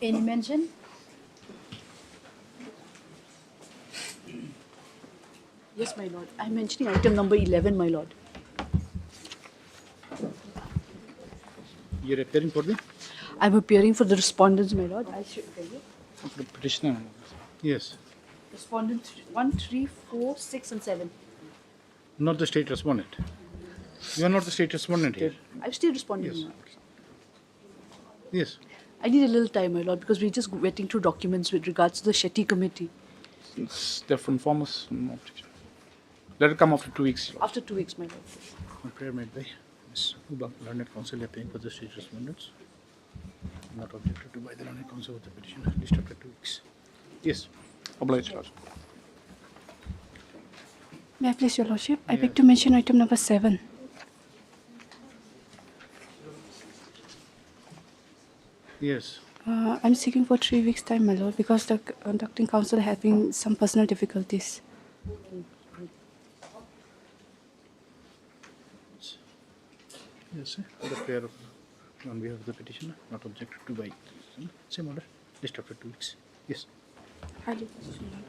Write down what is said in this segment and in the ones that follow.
Any mention? Yes, my lord. I'm mentioning item number 11, my lord. You're appearing for the I'm appearing for the respondents, my lord. I should tell you. petitioner. Yes, Respondent 1, 3, 4, 6, and 7. not the state respondent. You are not the state respondent here. I'm still responding. Yes. Now. Yes. I need a little time, my lord, because we're just wetting through documents with regards to the Shetty committee. Therefore, inform us. No objection. Let it come after 2 weeks. After 2 weeks, my lord. On prayer made by Ms. Uba, Learned Counsel appearing for the state respondents. Not objected to by the Learned Counsel of the petition. List after 2 weeks. Yes. Obliged, Lord. May I please, Your Lordship? I Yeah. beg to mention item number 7. Yes. I'm seeking for 3 weeks' time, my lord, because the conducting counsel having some personal difficulties. Yes, sir. The prayer on behalf of the petitioner, not objected to by same order. List after 2 weeks. Yes. Highly possible, Lord.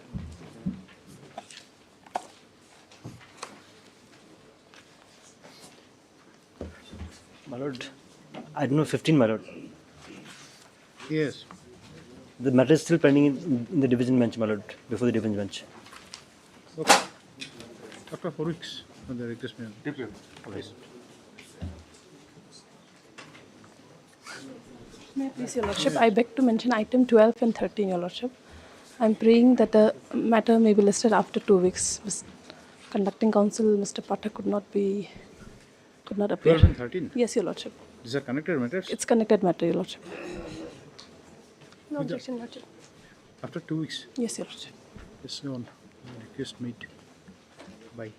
My lord, I don't know, 15, my lord. Yes. The matter is still pending in the division bench, my lord, before the division bench. Okay. After 4 weeks, when the request may be. Yes. May I please, Your Lordship? I beg to mention item 12 and 13, Your Lordship. I'm praying that the matter may be listed after 2 weeks. Conducting counsel, Mr. Pata, could not appear. 12 and 13. Yes, Your Lordship. These are connected matters. It's connected matter, Your Lordship. No With the- objection, Lordship. After 2 weeks. Yes, Your Lordship. Yes, no one. Request made by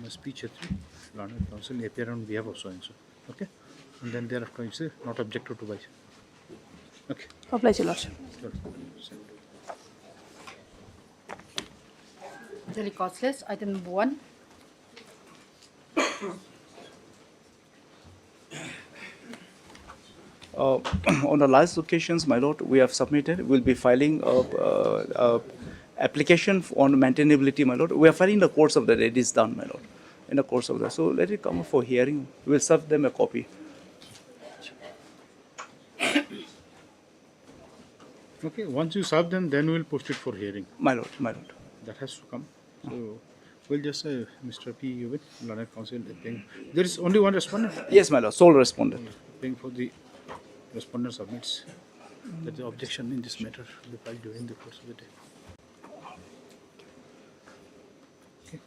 Ms. P. Chetri, Learned Counsel, appear on behalf of so and so. Okay? And then thereafter, you say not objected to by. Okay. Oblige, Your Lordship. Good. Daily causeless. Item number 1. On the last occasions, my lord, we have submitted, we'll be filing a application on maintainability, my lord. We are filing in the course of that. It is done, my lord, in the course of that. So let it come for hearing. We'll serve them a copy. Okay, once you serve them, then we'll post it for hearing. My lord, my lord. That has to come. So we'll just say Mr. P. Yubin, Learned Counsel, paying. There is only one respondent. Yes, my lord, sole respondent. Paying for the respondent submits that the objection in this matter will be filed during the course of the day. Okay.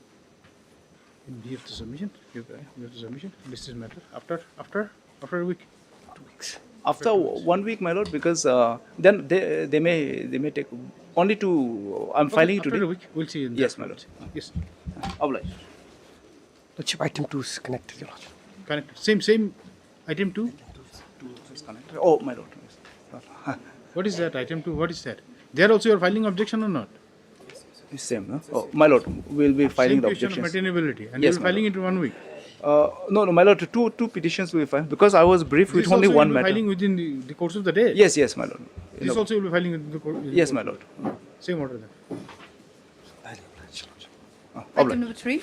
In view of the submission, this is matter after a week. 2 weeks. After 1 week, my lord, because then they may take only to. I'm filing it After today. a week, we'll see. In Yes, that. my lord. Yes. Obliged. Lordship, item 2 is connected, Your Lordship. Connect. Same item 2. Oh, my lord. What is that item 2? What is that? There also you are filing objection or not? Same, no? Oh, my lord, we'll be filing Same the question of objections. maintainability, and Yes, you are my filing it in 1 week. No, my lord, two petitions will be filed because I was briefed with This only also one you will be matter. filing within the course of the day. Yes, my lord. This also you will be filing within the course. Yes, my lord. Same order then. Item Obliged. number 3.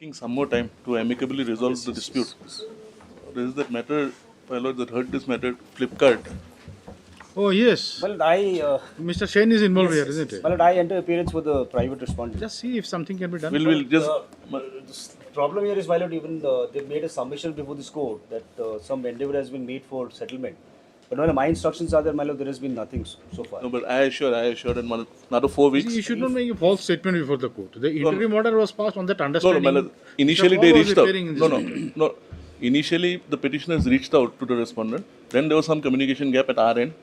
Taking some more time to amicably resolve the dispute. There is that matter, my lord, that heard this matter, Flipkart. Oh, yes. Well, I. Mr. Shane is involved here, isn't it? Well, I enter appearance for the private respondent. Just see if something can be done. We'll just. The problem here is, my lord, even they made a submission before this court that some endeavor has been made for settlement. But when my instructions are there, my lord, there has been nothing so far. No, but I assure in another 4 weeks. You should not make a false statement before the court. The interim order was passed on that No, understanding. my lord. Initially Mr. they Paul was reached out. appearing in this matter. No. Initially the petitioners reached out to the respondent. Then there was some communication gap at our end.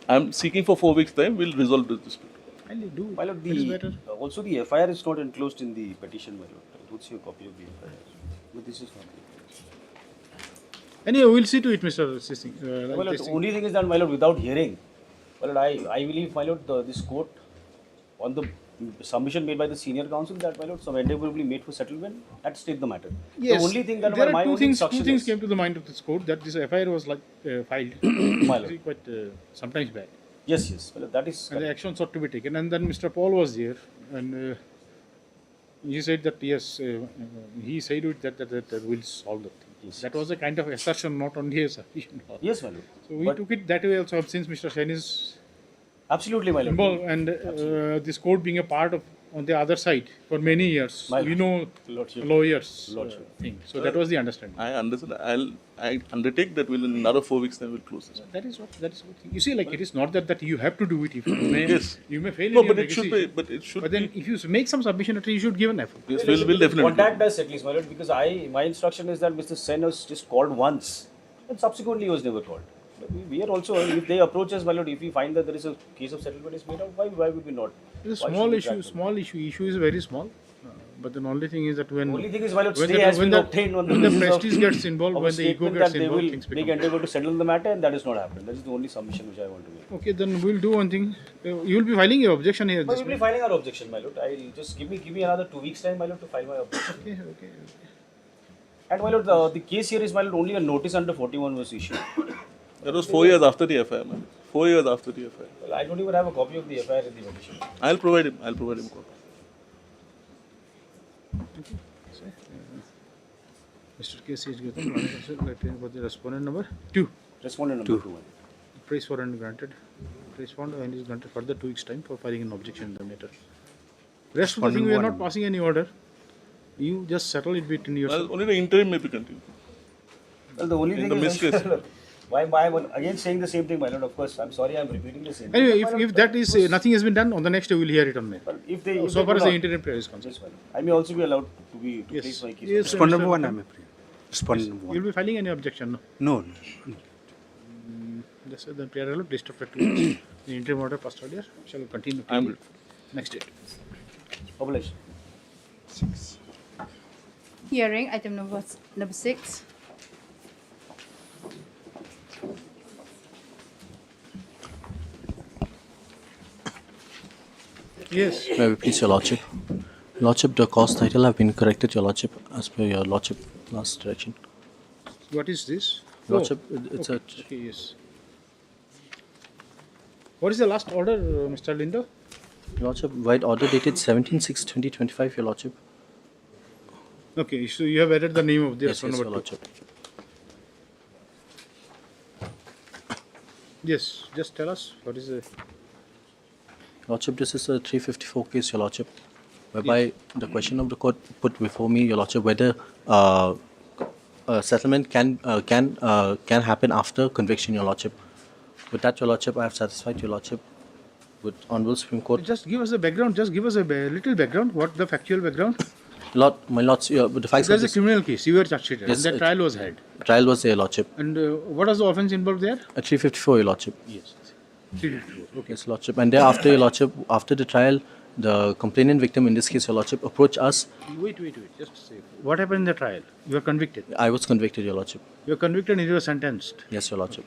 I'm seeking for 4 weeks time. We'll resolve this dispute. Kindly do. My lord, It is better. also the FIR is not enclosed in the petition, my lord. I don't see a copy of the FIR. But this is not. Anyway, we'll see to it, Mr. Singh. Well, Lord, the only thing is that, my lord, without hearing, well, Lord, I believe, my lord, this court, on the submission made by the senior counsel, that, my lord, some endeavor will be made for settlement, that state the matter. Yes. The only thing that there my are two only things. Two instruction things is, came to the mind of this court that this FIR was filed my lord. quite sometimes back, Yes, well, that is and the correct. action sought to be taken. And then Mr. Paul was there, and he said that yes, he said it that will solve the thing. Yes. That was a kind of assertion, not only a assertion. Yes, my lord. So we But took it that way also, since Mr. Shen is absolutely, my lord. involved, and this court being a part of on the other side for many years, My we know Lordship. lawyers Lordship. thing. So that was the understanding. I understand. I undertake that in another 4 weeks time we'll close this. That is what. You see, like it is not that you have to do it. If you may, Yes. you may fail. No, in your but it should legacy. be. But it should But then, be. if you make some submission, at least you should give an effort. Yes, we'll definitely. Contact us at least, my lord, because my instruction is that Mr. Sen was just called once, and subsequently he was never called. But we are also, if they approach us, my lord, if we find that there is a case of settlement is made out, why would we not? It's a Why small should we issue. track them? Small issue. Issue is very small. But the only thing is that when Only thing is, my lord, when stay the- has when been the- obtained on when the the basis prestige gets involved, of a when the ego statement gets that they involved, will things make become. endeavor to settle the matter, and that is not happening. That is the only submission which I want to make. Okay, then we'll do one thing. You will be filing your objection here. But This we will be way. filing our objection, my lord. I'll just give me another 2 weeks time, my lord, to file my objection. Okay. And my lord, the case here is, my lord, only a notice under 41 was issued. That was 4 years after the FIR, man. 4 years after the FIR. Well, I don't even have a copy of the FIR in the petition. I'll provide him. Copy. Mr. K.C. Gautam, for the respondent number 2. Respondent number 2. Praise for and granted. Praise for and is granted further 2 weeks time for filing an objection in the matter. Rest of the thing we are not passing any order. You just settle it between yourself. Well, only the interim may be continued. Well, the only In thing the is, missed case. why am I again saying the same thing, my lord? Of course, I'm sorry, I'm repeating the same thing. Anyway, But, my if lord, that is nothing has been done, on the next day we will hear it on mail. well, if they, So if far they as do the not- interim prayer is concerned. Yes, madam. I may also be allowed to Yes. place my case. Yes, Respondent Mr. number 1, Gautam. I'm approving. Respondent number 1. You'll be filing any objection, no? No. Just the prayer alert, list of activities. The interim order passed earlier shall continue. I'm till next date. Obligation. Hearing item number 6. Yes. May we please, Your Lordship? Lordship, the cause title have been corrected, Your Lordship, as per Your Lordship last direction. What is this? Lordship, Oh, it's okay, yes. What is the last order, Mr. Lindo? Lordship, wide order dated 17/6/2025, Your Lordship. Okay, so you have added the name of the Yes, phone Your number 2. Lordship. Yes, just tell us what is the. Lordship, this is a 354 case, Your Lordship, whereby the question of the court put before me, Your Lordship, whether a settlement can happen after conviction, Your Lordship. With that, Your Lordship, I have satisfied Your Lordship with Honorable Supreme Court. Just give us a background. Just give us a little background. What the factual background? My Lords, with the facts of There's a this criminal case. You were charged sheeted, Yes, and the trial was held. trial was there, Your Lordship. And what was the offence involved there? A 354, Your Lordship. Yes. 354. Okay. Yes, Lordship. And thereafter, Your Lordship, after the trial, the complainant victim, in this case, Your Lordship, approached us. Wait. Just say. What happened in the trial? You were convicted. I was convicted, Your Lordship. You were convicted and you were sentenced. Yes, Your Lordship.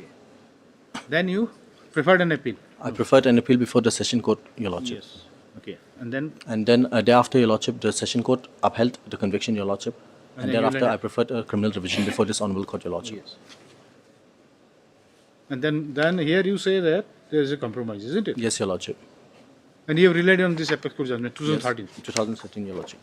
Then you preferred an appeal. I preferred an appeal before the session court, Your Lordship. Yes. Okay. And then. And then thereafter, Your Lordship, the session court upheld the conviction, Your Lordship. And then you thereafter, let- I preferred a criminal revision before this honorable court, Your Lordship. Yes. And then here you say that there is a compromise, isn't it? Yes, Your Lordship. And you have relied on this apex court judgment, 2013. Yes, 2013, Your Lordship.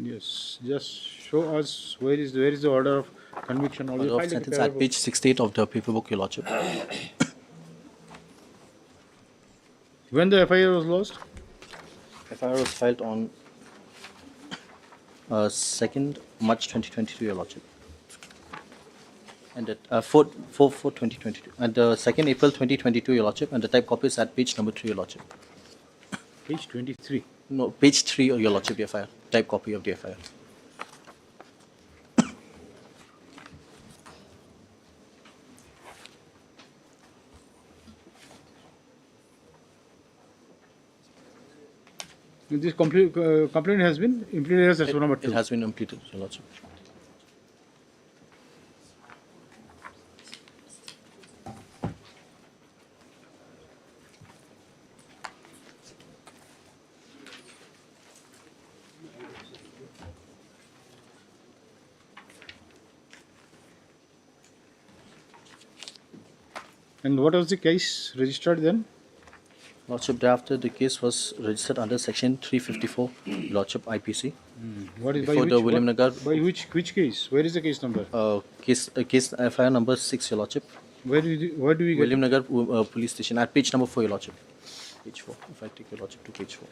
Yes, just show us where is the order of conviction. Or you Order of filed a sentence paper at page 68 of the paper book, Your Lordship. when the FIR was lost. FIR was filed on 2nd March 2022, Your Lordship. And at 4/2022. And 2nd April 2022, Your Lordship. And the type copy is at page number 3, Your Lordship. Page 23. No, page 3 of Your Lordship, the FIR. Type copy of the FIR. This complaint has been implemented as SO number 2. It has been completed, Your Lordship. And what was the case registered then? Lordship, thereafter the case was registered under section 354, Lordship IPC. What is Before the William Nagar by which case? Where is the case number? case FIR number 6, Your Lordship. Where do we get? William Nagar police station at page number 4, Your Lordship. Page 4. If I take Your Lordship to page 4.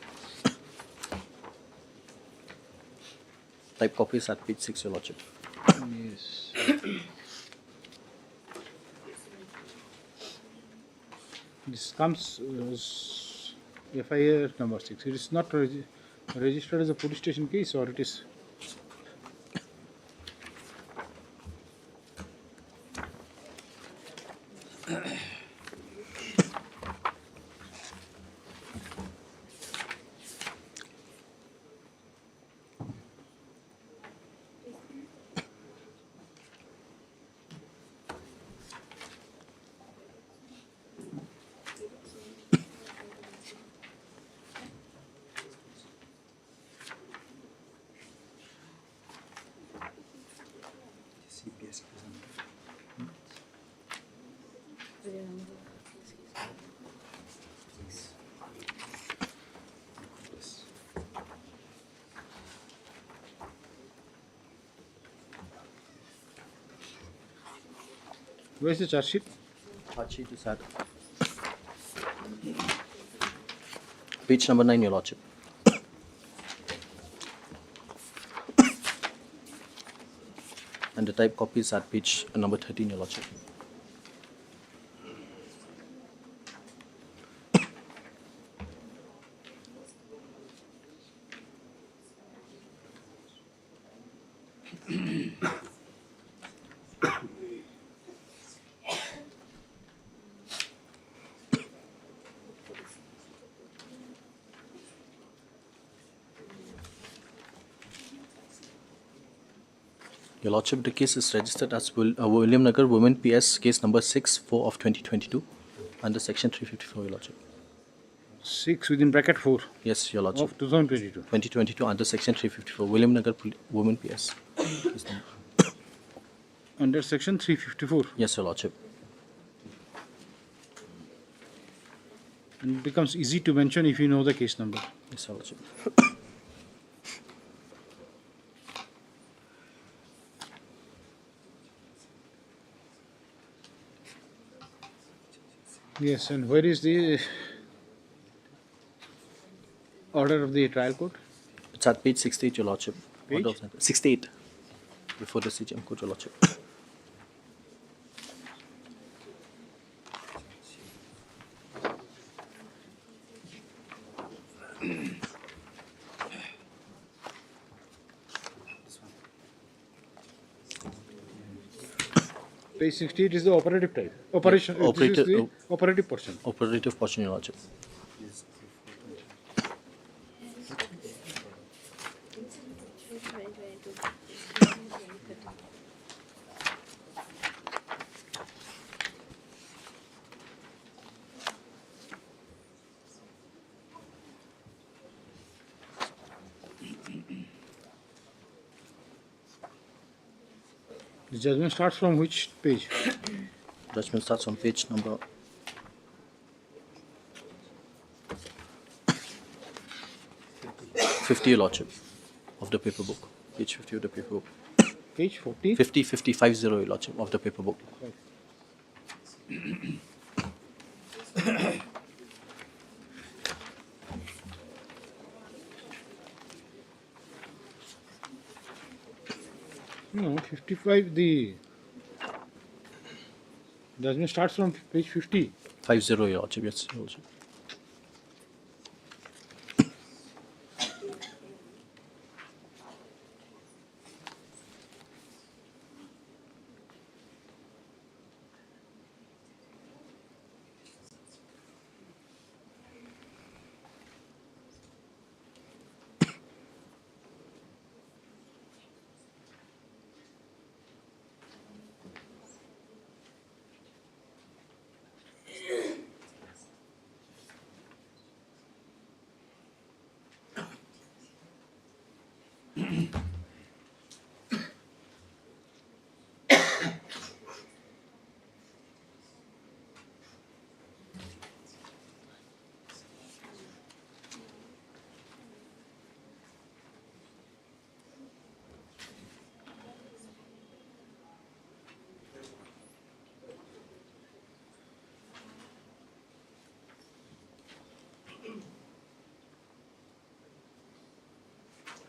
Type copy is at page 6, Your Lordship. Yes. This comes as FIR number 6. It is not registered as a police station case, or it is. Where is the charge sheet? Charge sheet is at page number 9, Your Lordship. And the type copy is at page number 13, Your Lordship. Your Lordship, the case is registered as William Nagar Women PS case number 6/4 of 2022 under section 354, Your Lordship. 6 within bracket 4 Yes, Your Lordship. of 2022. 2022 under section 354, William Nagar Women PS. Case number. Under section 354. Yes, Your Lordship. And it becomes easy to mention if you know the case number. Yes, Your Lordship. Yes, and where is the order of the trial court? It's at page 68, Your Lordship. Page? Order of 68. Before the CGM court, Your Lordship. Page 68 is the operative type. Operation. This operative- is the operative portion. Operative portion, Your Lordship. The judgment starts from which page? Judgment starts on page number 50, Your Lordship, of the paper book. Page 50 of the paper book. Page 40. 50, Your Lordship, of the paper book. No, 55. The judgment starts from page 50. 50, Your Lordship, yes, Your Lordship.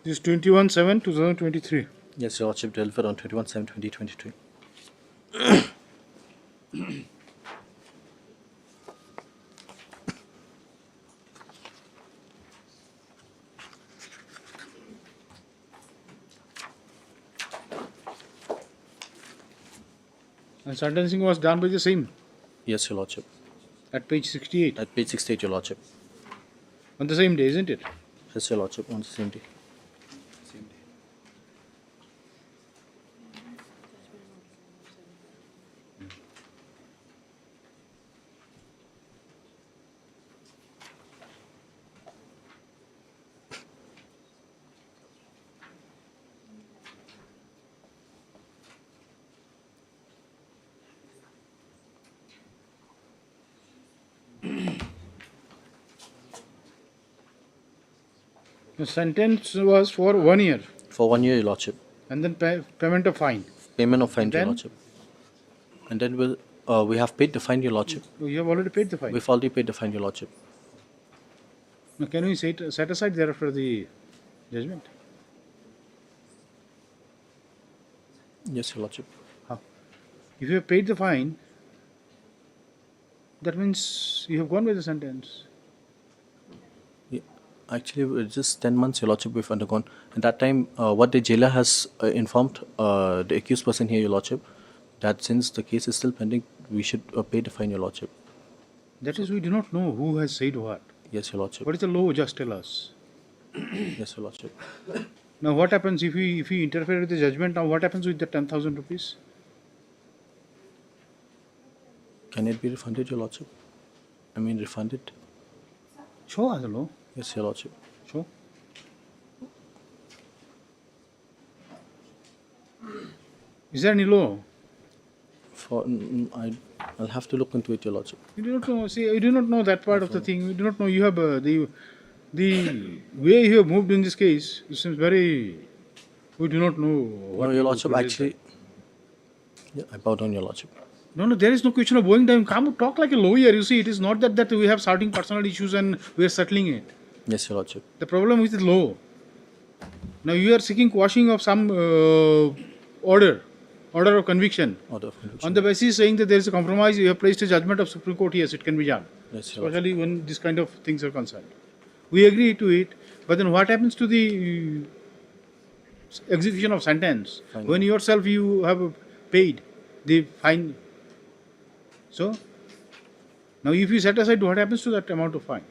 This is 21/7/2023. Yes, Your Lordship, delivered on 21/7/2023. And sentencing was done by the same Yes, Your Lordship. at page 68 At page 68, Your Lordship. on the same day, isn't it? Yes, Your Lordship, on the same day. The sentence was for 1 year, For 1 year, Your Lordship. and then payment of fine. Payment of fine, And Your then? Lordship. And then we have paid the fine, Your Lordship. Oh, you have already paid the fine. We've already paid the fine, Your Lordship. Now, can we set aside thereafter the judgment? Yes, Your Lordship. How? If you have paid the fine, that means you have gone by the sentence. Actually, it's just 10 months, Your Lordship, we've undergone. At that time, what the jailer has informed the accused person here, Your Lordship, that since the case is still pending, we should pay the fine, Your Lordship. That is, we do not know who has said what. Yes, Your Lordship. What is the law? Just tell us. Yes, Your Lordship. Now, what happens if we interfere with the judgment? Now, what happens with the 10,000 rupees? Can it be refunded, Your Lordship? I mean, refunded? Show us the law. Yes, Your Lordship. Show. Is there any law? I'll have to look into it, Your Lordship. You do not know. See, you do not know that part of the thing. You do not know. You have the way you have moved in this case. It seems very. We do not know. What No, Your Lordship, to do. actually. Yeah, I bow down, Your Lordship. No, there is no question of bowing down. Come talk like a lawyer. You see, it is not that we have certain personal issues and we are settling it. Yes, Your Lordship. The problem is the law. Now you are seeking quashing of some order of conviction. Order of conviction. On the basis saying that there is a compromise, you have placed a judgment of Supreme Court. Yes, it can be done. Yes, Your Lordship. Especially when this kind of things are concerned. We agree to it, but then what happens to the execution of sentence? Fine. When yourself you have paid the fine. So, now if you set aside, what happens to that amount of fine?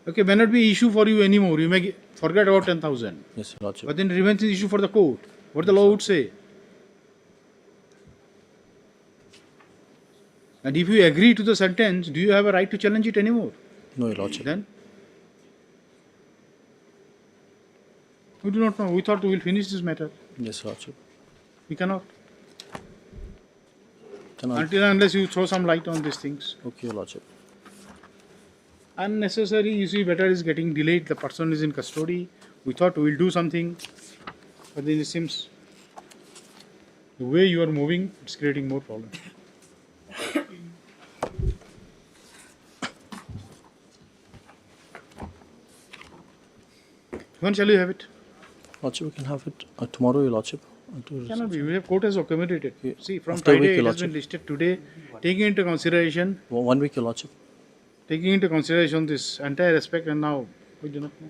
Okay, may not be issue for you anymore. You may forget about 10,000. Yes, Your Lordship. But then remains the issue for the court. What the law would say. And if you agree to the sentence, do you have a right to challenge it anymore? No, Your Lordship. Then? We do not know. We thought we will finish this matter. Yes, Your Lordship. We cannot. Then I'll- Until and unless you throw some light on these things. Okay, Your Lordship. Unnecessary, you see, matter is getting delayed. The person is in custody. We thought we will do something. But then it seems the way you are moving, it's creating more problems. When shall you have it? Lordship, we can have it tomorrow, Your Lordship. I'll do it. Cannot be. We have court has accommodated. See, from After a week, Friday Your it has been Lordship. listed today. Taking into consideration, 1 week, Your Lordship. taking into consideration this entire aspect, and now we do not know.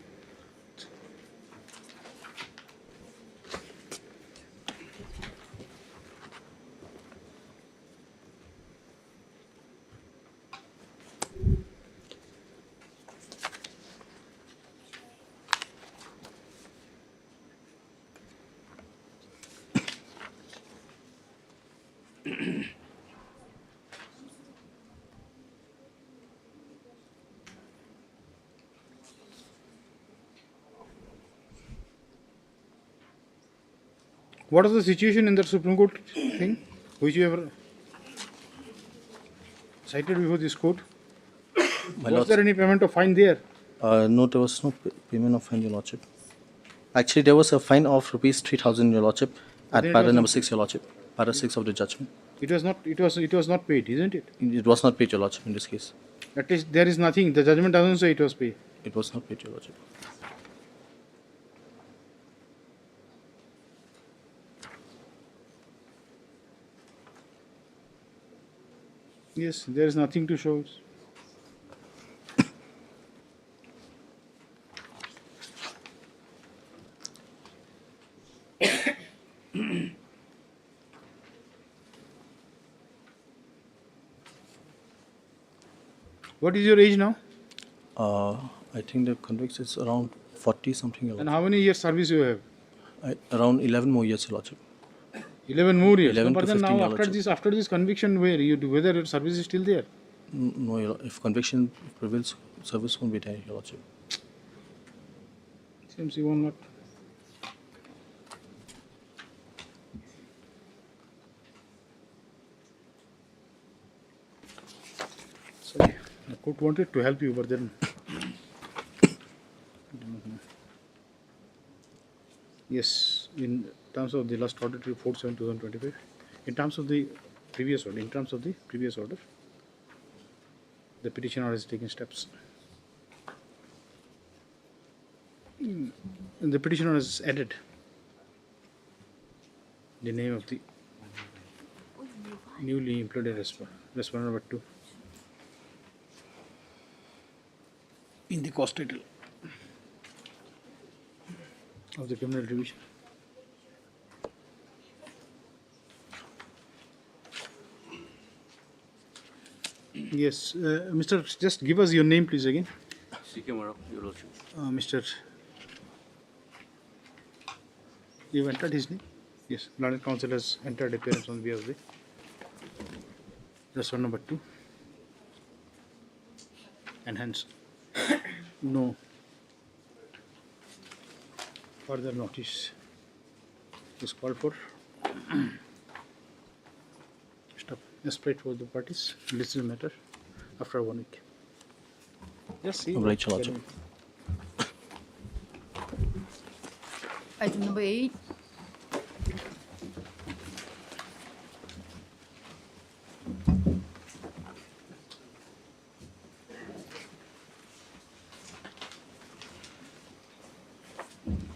What is the situation in the Supreme Court thing, which you have cited before this court? My Was there any payment of fine there? No, there was no payment of fine, Your Lordship. Actually, there was a fine of rupees 3,000, Your Lordship, at then it para was number not- 6, Your Lordship. Para 6 of the judgment. It was not. It was not paid, isn't it? It was not paid, Your Lordship, in this case. At least there is nothing. The judgment doesn't say it was paid. It was not paid, Your Lordship. Yes, there is nothing to show. What is your age now? I think the convict is around 40 something, Your And Lordship. how many years service you have? Around 11 more years, Your Lordship. 11 more years. 11 No, but to then 15 now years. after this conviction, where you do, whether your service is still there? No, Your Lord- if conviction prevails, service won't be there, Your Lordship. Seems you will not. Sorry, the court wanted to help you, but then. Yes, in terms of the last audit report 7/2025, in terms of the previous order, the petitioner has taken steps. And the petitioner has added the name of the newly implemented respondent number 2 in the cost title of the criminal division. Yes, Mr. Just give us your name, please, again. Your Lordship. Mr. You've entered his name? Yes, Learned Counsel has entered appearance on behalf of the respondent number 2. And hence, no further notice is called for. Stop. Just wait for the parties. Listen the matter after 1 week. Just see. Right, Your Lordship. Item number 8.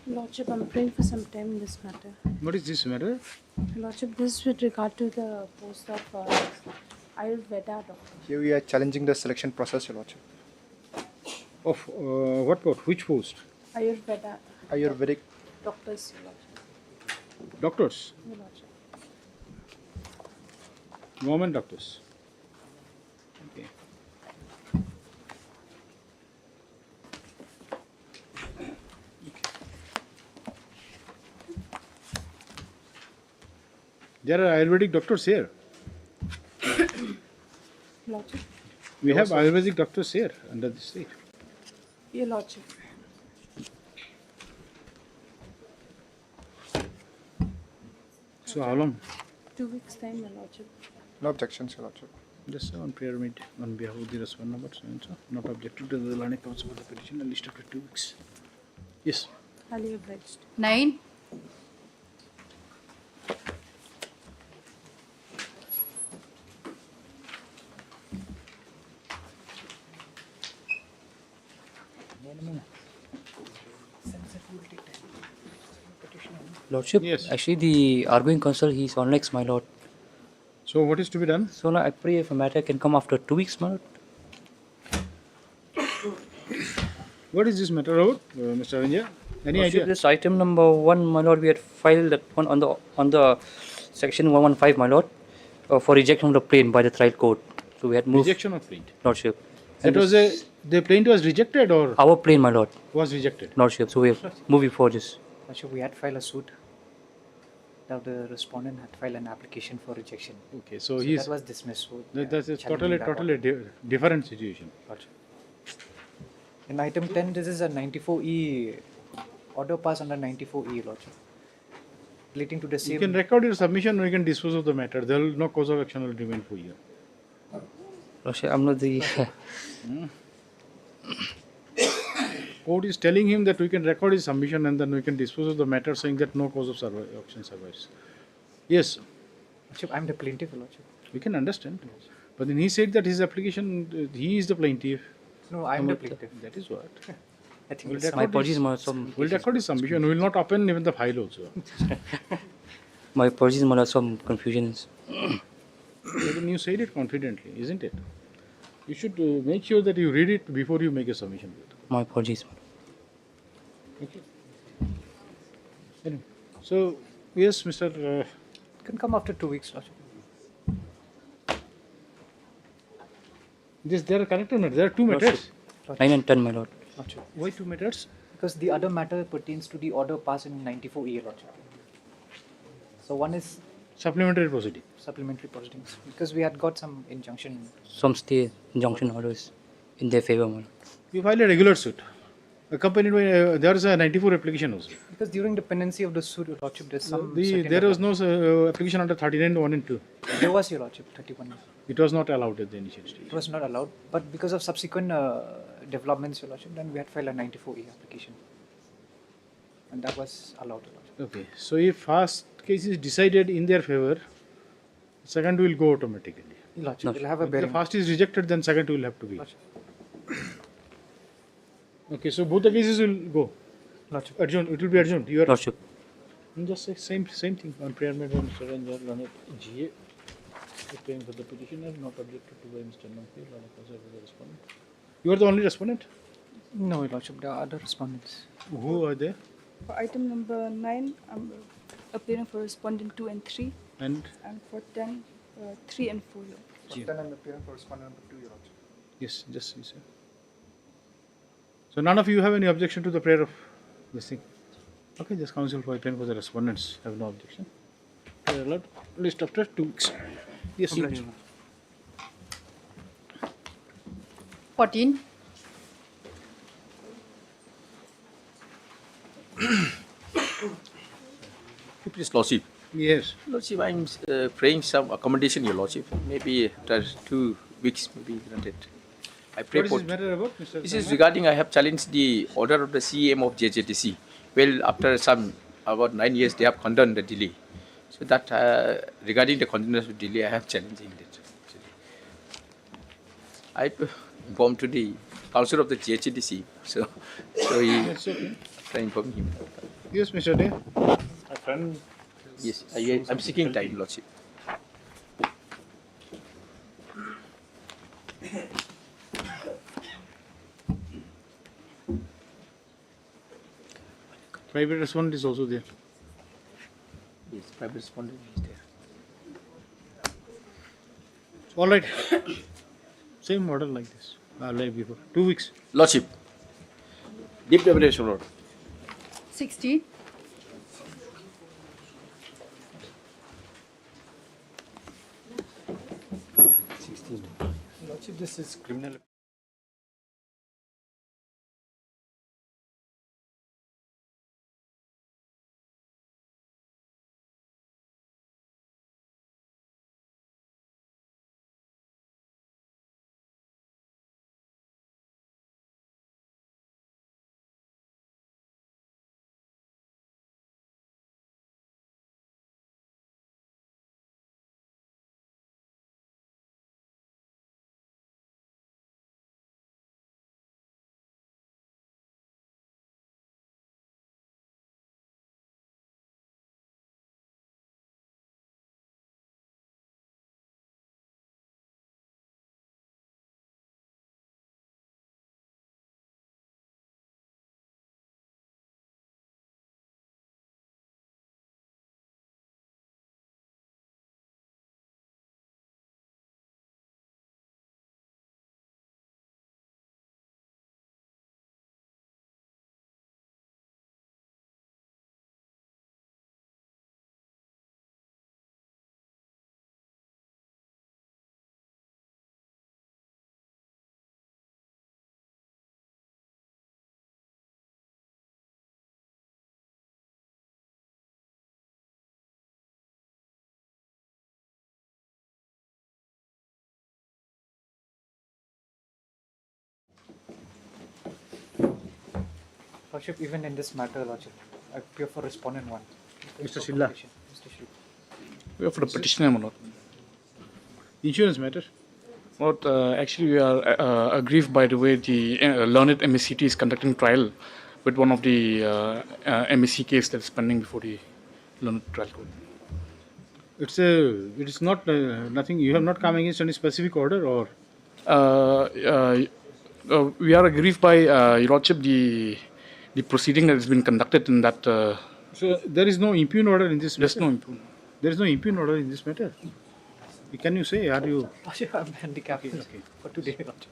Lordship, I'm praying for some time in this matter. What is this matter? Lordship, this is with regard to the post of Ayurveda doctor. Here we are challenging the selection process, Your Lordship. Of what post? Which post? Ayurveda Ayurvedic doctors, Your Lordship. Doctors, Your Lordship. government doctors. Okay. There are Ayurvedic doctors here. Lordship. We have Ayurvedic doctors here under the state. Your Lordship. So how long? 2 weeks time, Your Lordship. No objections, Your Lordship. Just on prayer made on behalf of the respondent, but so and so, not objected to the learning counsel for the petition and list after 2 weeks. Yes. Highly obliged. 9, Lordship, Yes. actually the arguing counsel, he is on next, my lord. So what is to be done? So now I pray if a matter can come after 2 weeks, my lord. What is this matter about, Mr. Aranja? Any Lordship, idea? this item number 1, my lord, we had filed that one on the section 115, my lord, for rejection of the plaint by the trial court. So we had moved. Rejection of plaint. Lordship. That And was the plaint was rejected or our plaint, my lord. was rejected? Lordship. So we have moved before this. Lordship, we had filed a suit. Now the respondent had filed an application for rejection. Okay, so So he's that was dismissed. So that's a challenging that totally different situation. Lordship. In item 10, this is a 94E order pass under 94E, Lordship, relating to the You same. can record your submission or you can dispose of the matter. There will no cause of action will remain for you. Lordship, I'm not the. Court is telling him that we can record his submission and then we can dispose of the matter, saying that no cause of action survives. Yes, Lordship, I'm the plaintiff, Lordship. we can understand. But then he said that his application, he is the plaintiff. No, I'm the plaintiff. That is what. I think We'll it's My record apologies, his- my some. We'll record his submission. We will not open even the file also. My apologies, my lord, some confusions. But then you said it confidently, isn't it? You should make sure that you read it before you make a submission. My apologies. Okay. Anyway, so yes, Mr. It can come after 2 weeks, Lordship. There are connected matters. There are two matters. 9 and 10, my lord. Lordship. Why two matters? Because the other matter pertains to the order passed in 94E, Lordship. So one is Supplementary proceeding. supplementary proceedings, because we had got some injunction. Some stay injunction orders in their favor, my lord. You file a regular suit. Accompanied by, there is a 94 application also. Because during the pendency of the suit, Your Lordship, there's some. certain There was no application under 39 1 and 2. There was, Your Lordship, 31. It was not allowed at the initial stage. It was not allowed, but because of subsequent developments, Your Lordship, then we had filed a 94E application. And that was allowed, Your Lordship. Okay, so if first case is decided in their favor, second will go automatically. Your Lordship, we'll have a If the bearing. first is rejected, then second will have to be. Lordship. Okay, so both the cases will go. Lordship. Adjourned. It will be adjourned. You are Lordship. just say same thing on prayer made by Mr. Ranjan, run it GA. Paying for the petitioner, not objected to by Mr. Nampir, the respondent. You are the only respondent? No, Your Lordship, there are other respondents. Who are there? For item number 9, I'm appearing for respondent 2 and 3, And and for 10, 3 and 4. Then I'm appearing for respondent number 2, Your Lordship. yes, just you say. So none of you have any objection to the prayer of this thing? Okay, just counsel for appearing for the respondents have no objection. They are allowed list after 2 weeks. Yes, Lord. 14, Please, Lordship. Yes. Lordship, I'm praying some accommodation, Your Lordship. Maybe after 2 weeks, maybe granted. I pray What is for. this matter about, Mr. This is Sharma? regarding I have challenged the order of the CEM of JJTC. Well, after about 9 years, they have condoned the delay. So that regarding the continuous delay, I have challenging it. I informed to the council of the JHDC, so he That's okay. I informed him. Yes, Mr. Day. My friend. Yes, I'm seeking time, Lordship. Private respondent is also there. Private respondent is there. All right. Same order like this. Like before. 2 weeks. Lordship, deep deputation order. 16. Lordship, this is criminal. Lordship, even in this matter, Lordship, I appear for respondent 1. Mr. Silla. Mr. Shilla. We are for the petitioner, my lord. Insurance matter. Lord, actually, we are aggrieved by the way the learned MSCT is conducting trial with one of the MSC case that is pending before the learned trial court. It is not nothing. You have not come against any specific order, or We are aggrieved by Your Lordship the proceeding that has been conducted in that. So there is no impugn order in this matter? There's no impugn. There is no impugn order in this matter? Can you say, are you? Lordship, I'm handicapped for today, Lordship.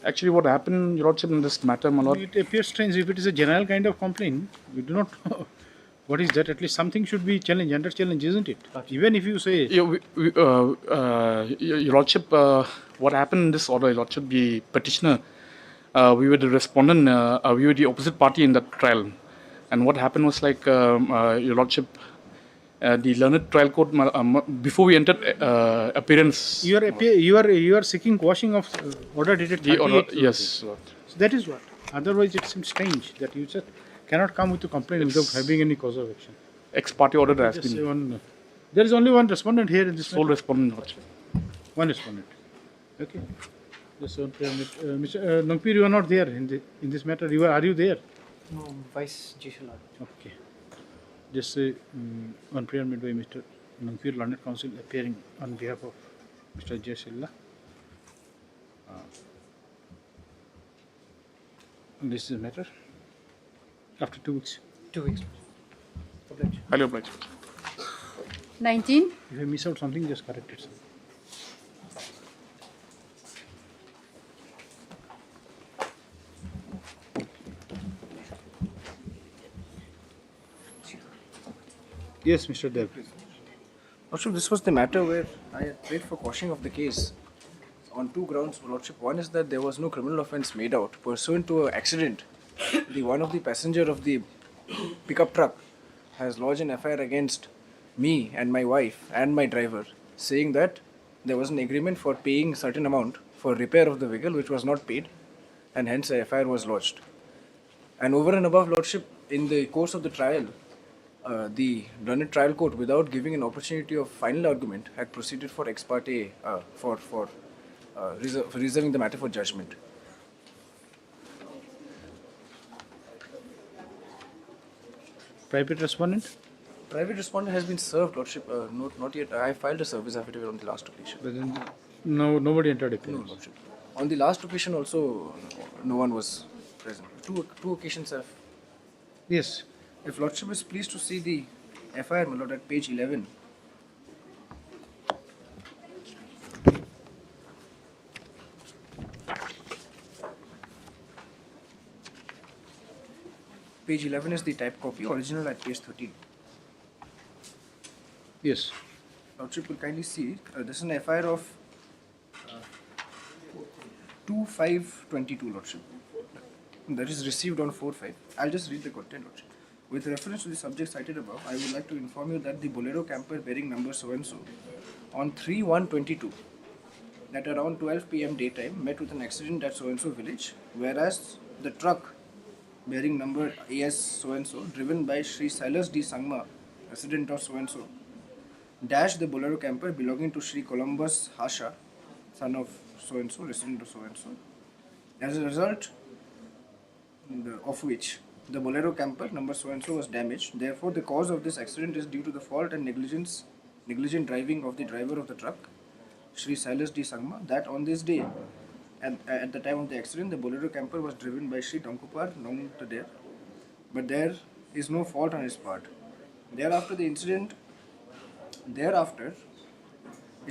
Actually, what happened, Your Lordship, in this matter, my lord? It appears strange. If it is a general kind of complaint, we do not know what is that. At least something should be challenged, under challenge, isn't it? Even if you say... Yeah, Your Lordship, what happened in this order, Your Lordship, the petitioner, we were the respondent, we were the opposite party in that trial. And what happened was like, Your Lordship, the learned trial court, before we entered appearance... You are seeking quashing of order dated 38. Order, yes. So that is what. Otherwise it seems strange that you just cannot come with a complaint without having any cause of action. Ex parte order has been... There is only one respondent here in this sole matter. respondent, Lordship. One respondent. Okay. Just Mr. Nongpir, you are not there in this matter. Are you there? No, Vice Jishal. Okay. Just on prayer made by Mr. Nongpir, Learned Counsel, appearing on behalf of Mr. J. Silla. This is a matter. After 2 weeks. 2 weeks. Highly obliged. 19. If I miss out something, just correct it. Yes, Mr. Dev. Lordship, this was the matter where I had prayed for quashing of the case on 2 grounds, Lordship. One is that there was no criminal offence made out pursuant to an accident. One of the passenger of the pickup truck has lodged an FIR against me and my wife and my driver, saying that there was an agreement for paying certain amount for repair of the vehicle which was not paid, and hence a FIR was lodged. And over and above, Lordship, in the course of the trial, the learned trial court, without giving an opportunity of final argument, had proceeded for ex parte for reserving the matter for judgment. Private respondent? Private respondent has been served, Lordship. Not yet. I filed a service affidavit on the last occasion. But then nobody entered appearance. No, Lordship. On the last occasion also, no one was present. Two occasions have. Yes. If Lordship is pleased to see the FIR, my lord, at page 11. Page 11 is the type copy, original at page 13. Yes. Lordship will kindly see, this is an FIR of 2522, Lordship. That is received on 4/5. I'll just read the content, Lordship. With reference to the subject cited above, I would like to inform you that the Bolero camper bearing number so and so on 3/1/22 at around 12 p.m. daytime met with an accident at so and so village, whereas the truck bearing number AS so and so, driven by Sri Silas D. Sangma, resident of so and so, dashed the Bolero camper belonging to Sri Columbus Hasha, son of so and so, resident of so and so. As a result of which the Bolero camper number so and so was damaged. Therefore, the cause of this accident is due to the fault and negligent driving of the driver of the truck, Sri Silas D. Sangma, that on this day, at the time of the accident, the Bolero camper was driven by Sri Tonkupar Nongtader, but there is no fault on his part. Thereafter, it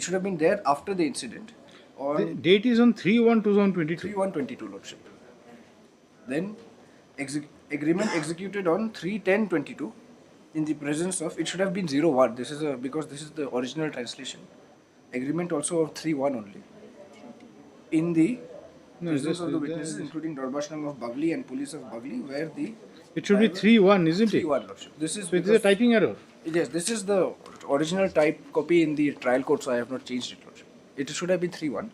should have been there after the incident. The date is on 3/1/2022. 3/1/22, Lordship. Then, agreement executed on 3/10/22 in the presence of, it should have been 01. This is because this is the original translation. Agreement also of 3/1 only. In the presence of the witnesses, including Darbashnam of Bagli and police of Bagli, where the It should be 3/1, isn't it? 3/1, Lordship. This is So it is a typing error. Yes, this is the original type copy in the trial court, so I have not changed it, Lordship. It should have been 3/1.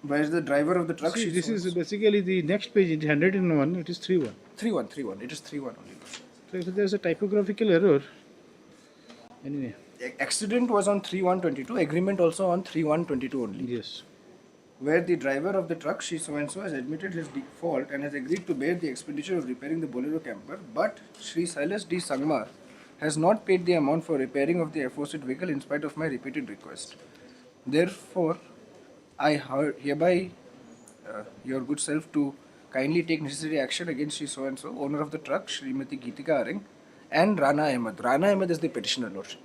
Whereas the driver of the truck... See, this is basically the next page, it is 101, it is 3/1. 3/1. It is 3/1 only, Lordship. So if there is a typographical error, anyway. Accident was on 3/1/22, agreement also on 3/1/22 only. Yes. Where the driver of the truck, Sri so-and-so, has admitted his fault and has agreed to bear the expenditure of repairing the Bolero camper, but Sri Silas D. Sangma has not paid the amount for repairing of the aforesaid vehicle in spite of my repeated request. Therefore, I hereby your good self to kindly take necessary action against Sri so-and-so, owner of the truck, Srimati Geetika Areng, and Rana Ahmed. Rana Ahmed is the petitioner, Lordship,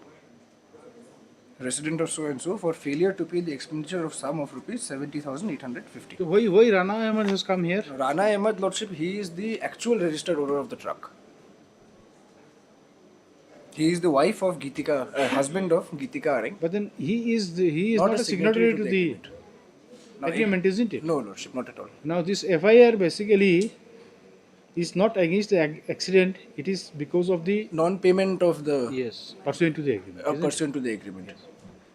resident of so-and-so, for failure to pay the expenditure of sum of rupees 70,850. So why Rana Ahmed has come here? Rana Ahmed, Lordship, he is the actual registered owner of the truck. He is the wife of Geetika, husband of Geetika Areng. But then he is not a signatory to the agreement, isn't it? No, Lordship, not at all. Now this FIR basically is not against the accident, it is because of the non-payment of the... Yes, pursuant to the agreement. Pursuant to the agreement. Yes.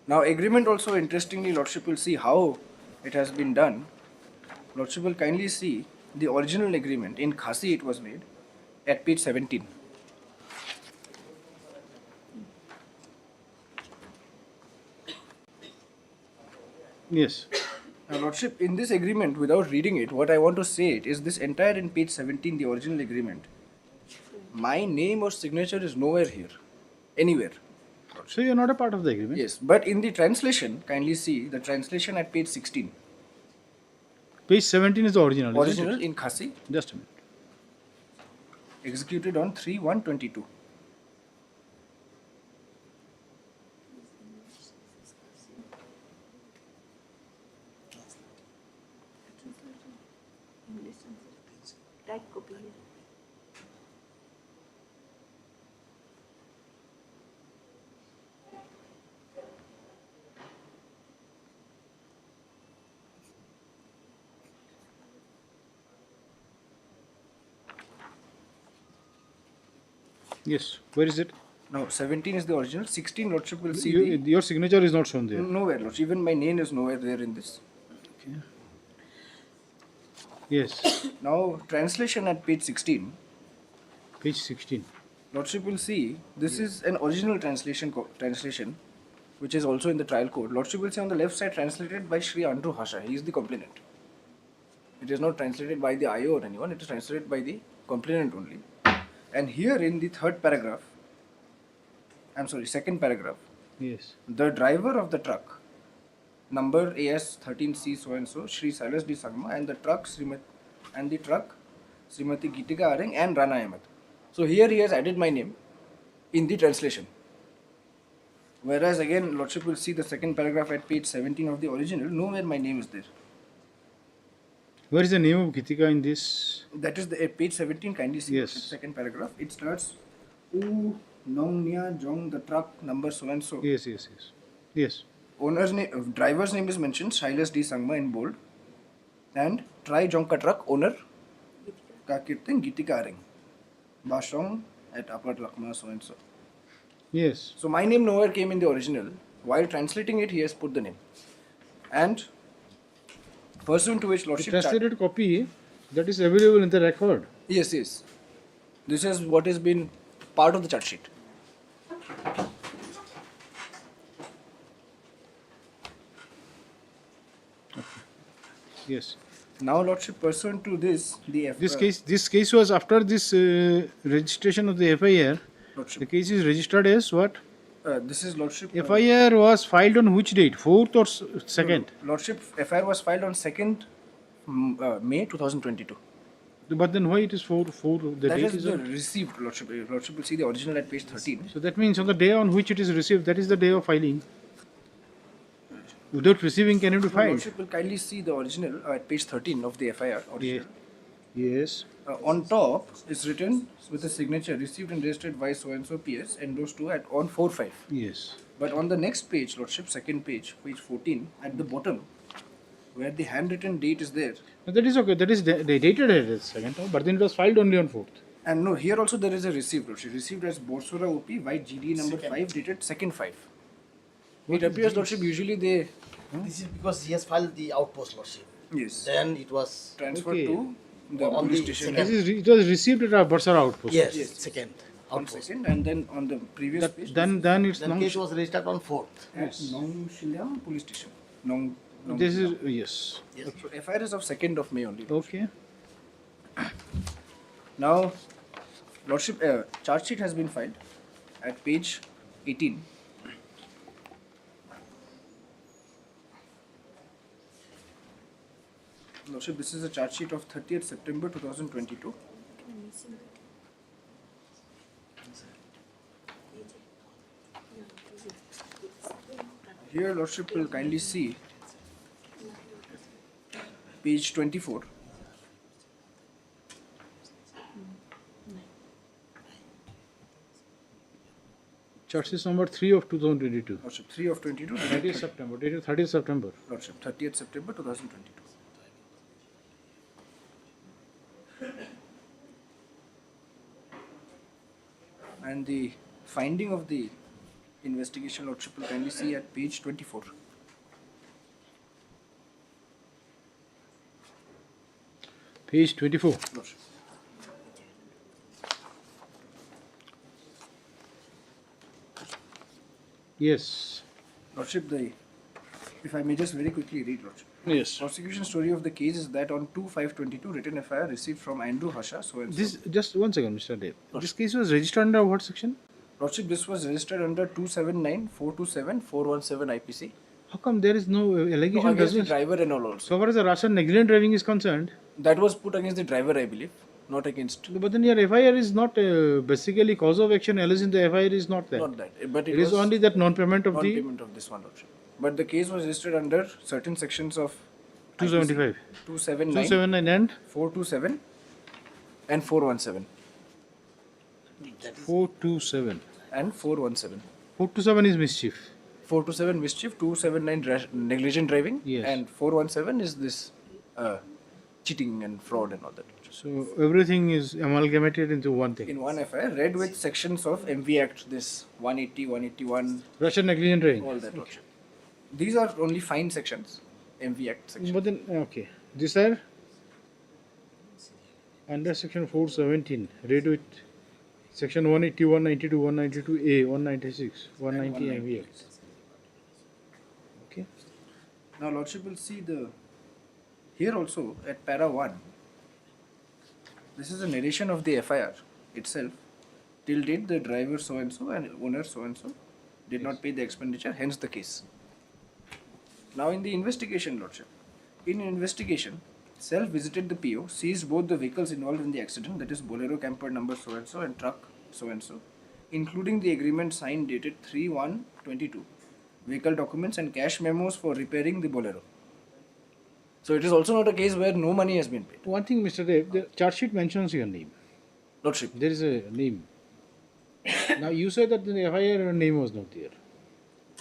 Now agreement also, interestingly, Lordship will see how it has been done. Lordship will kindly see the original agreement. In Khasi it was made at page 17. Yes. Now, Lordship, in this agreement, without reading it, what I want to say it is this entire in page 17, the original agreement. My name or signature is nowhere here, anywhere. So you are not a part of the agreement? Yes, but in the translation, kindly see the translation at page 16. Page 17 is the original. Original in Khasi. Just a minute. Executed on 3/1/22. Yes. Where is it? No, 17 is the original. 16, Lordship will see your signature is not shown there. Nowhere, Lordship. Even my name is nowhere there in this. Okay. Yes. Now, translation at page 16. Page 16. Lordship will see this is an original translation, which is also in the trial code. Lordship will see on the left side translated by Sri Andrew Hasha. He is the complainant. It is not translated by the IO or anyone. It is translated by the complainant only. And here in the second paragraph. Yes. The driver of the truck, number AS13C so and so, Sri Silas D. Sangma, and the truck Srimati Geetika Areng and Rana Ahmed. So here he has added my name in the translation. Whereas again, Lordship will see the second paragraph at page 17 of the original, nowhere my name is there. Where is the name of Gitika in this? That is the page 17, kindly see Yes. the second paragraph. It starts, U Nong Nia Jong, the truck number so and so. Yes, yes, yes. Yes. Owner's name, driver's name is mentioned, Silas D. Sangma in bold. And Try Jonka truck owner, Kakirtin Gitika Ring. Bashong at Upper Lakma so and so. Yes. So my name nowhere came in the original. While translating it, he has put the name. And pursuant to which The Lordship... translated copy that is available in the record. Yes, yes. This is what has been part of the chart sheet. Yes. Now, Lordship, pursuant to this, the This case was after this registration of the FIR. Lordship. The case is registered as what? This is Lordship. FIR was filed on which date? 4th or 2nd? Lordship, FIR was filed on 2nd May 2022. But then why it is 4? The That date is is the on- received, Lordship. Lordship will see the original at page 13. So that means on the day on which it is received, that is the day of filing. Without receiving, can it be filed? Lordship will kindly see the original at page 13 of the FIR. Original. Yes. On top is written with a signature received and registered by so and so PS endorsed to at on 4/5. Yes. But on the next page, Lordship, second page 14, at the bottom, where the handwritten date is there. No, that is okay. That is they dated it as 2nd, but then it was filed only on 4th. And no, here also there is a receipt, Lordship. Received as Borsora OP, white GD number 5, dated 2nd/5. It appears, Lordship, usually they. This is because he has filed the outpost, Lordship. Yes. Then it was transferred to the on police the station. It was received at a Bursara outpost. Yes, second. On Outpost. second, and then on the previous page. Then it's Then case was registered on 4th. At Nong Shiliang police station. Nong. This is yes. So FIR is of 2nd of May only. Okay. Now, Lordship, charge sheet has been filed at page 18. Lordship, this is a charge sheet of 30th September 2022. Here, Lordship will kindly see page 24. Charge sheet number 3 of 2022. Lordship, 3 of 22. 30th September. Dated 30th September. Lordship, 30th September 2022. And the finding of the investigation, Lordship, will kindly see at page 24. Page 24. Lordship. Yes. Lordship, if I may just very quickly read, Lordship. Yes. Prosecution story of the case is that on 2/5/22, written FIR received from Andrew Hasha, so and so. This just 1 second, Mr. Dev. This case was registered under what section? Lordship, this was registered under 279, 427, 417 IPC. How come there is no allegation? No, against the doesn't- driver and all also. So far as the Russian negligent driving is concerned. That was put against the driver, I believe, not against. But then your FIR is not basically cause of action. Alice in the FIR is not that. Not that, but It is was only that non-payment of the non-payment of this one, Lordship. But the case was registered under certain sections of 275. 279, 279 and 427 and 417 427. and 417. 427 is mischief. 427 mischief, 279 negligent driving, Yes. and 417 is this cheating and fraud and all that. So everything is amalgamated into one thing. In one FIR, read with sections of MV Act, this 180, 181, Russian negligent driving. all that. Lordship. These are only fine sections, MV Act sections. But then, okay. These are under section 417. Read with section 180, 192, 192A, 196, 190 MV. Okay. Now, Lordship will see here also at para 1. This is a narration of the FIR itself. Till date, the driver so and so and owner so and so did not pay the expenditure, hence the case. Now, in the investigation, Lordship, in investigation, Self visited the PO, seized both the vehicles involved in the accident, that is Bolero camper number so and so and truck so and so, including the agreement signed dated 3/1/22, vehicle documents and cash memos for repairing the Bolero. So it is also not a case where no money has been paid. One thing, Mr. Dev, the charge sheet mentions your name. Lordship. There is a name. Now you said that in the FIR your name was not there.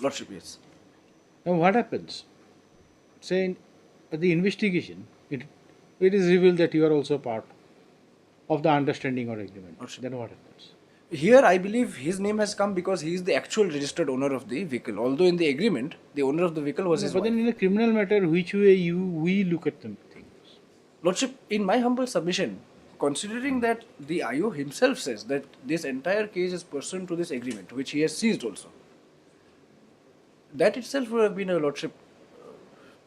Lordship, yes. Now what happens? Say at the investigation, it is revealed that you are also part of the understanding or agreement. Lordship. Then what happens? Here, I believe his name has come because he is the actual registered owner of the vehicle. Although in the agreement, the owner of the vehicle was his But wife. then in a criminal matter, which way we look at them things? Lordship, in my humble submission, considering that the IO himself says that this entire case is pursuant to this agreement, which he has seized also, that itself would have been a Lordship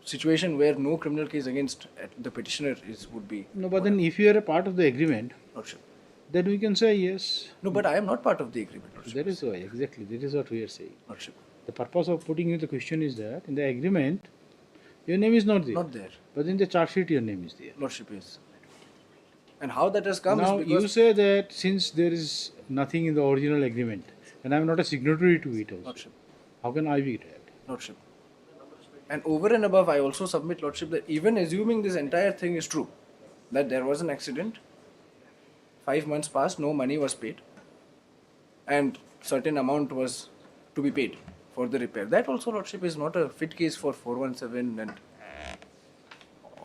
situation where no criminal case against the petitioner would be. No, but then if you are a part of the agreement, Lordship. then we can say yes. No, but I am not part of the agreement, Lordship. That is why, exactly, that is what we are saying. Lordship. The purpose of putting you the question is that in the agreement, your name is not there. Not there. But in the charge sheet, your name is there. Lordship is. And how that has come Now is because... you say that since there is nothing in the original agreement, and I am not a signatory to it also, Lordship. how can I be that? Lordship. And over and above, I also submit, Lordship, that even assuming this entire thing is true, that there was an accident, 5 months passed, no money was paid, and certain amount was to be paid for the repair. That also, Lordship, is not a fit case for 417 and...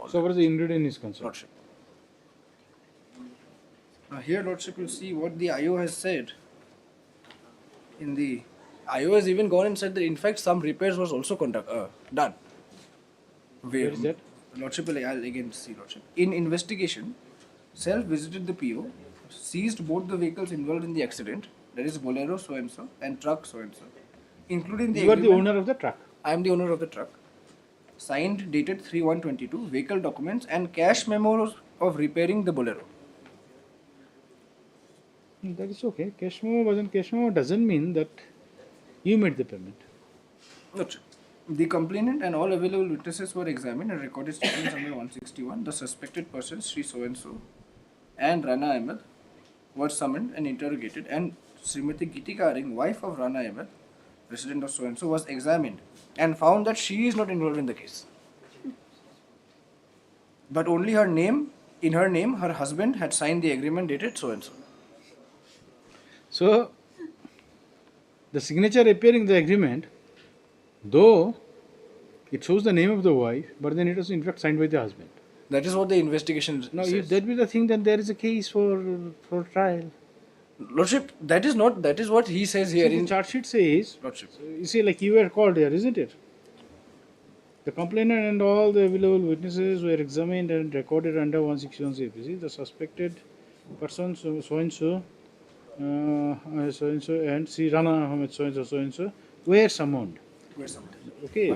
So far as the ingredient is concerned. Lordship. Now here, Lordship, you see what the IO has said. In the IO has even gone and said that in fact some repairs was also done. Where is that? Lordship, I'll again see, Lordship. In investigation, self visited the PO, seized both the vehicles involved in the accident, that is Bolero so and so and truck so and so, including the You are the agreement- owner of the truck. I am the owner of the truck. Signed, dated 3/1/22, vehicle documents and cash memos of repairing the Bolero. That is okay. Cash memo doesn't mean that you made the payment. Lordship. The complainant and all available witnesses were examined and recorded statements under 161. The suspected persons, Sri so-and-so and Rana Ahmed, were summoned and interrogated, and Srimati Gitika Aring, wife of Rana Ahmed, resident of so-and-so, was examined and found that she is not involved in the case. But only in her name, her husband had signed the agreement dated so-and-so. So, the signature appearing in the agreement, though it shows the name of the wife, but then it was in fact signed by the husband. That is what the investigation Now, says. if that be the thing, then there is a case for trial. Lordship, that is what he says here. See, the charge sheet says, Lordship. you see, like you were called here, isn't it? The complainant and all the available witnesses were examined and recorded under 161 CPC. The suspected persons, so-and-so, so-and-so, and Sri Rana Ahmed, so-and-so, were summoned. Okay.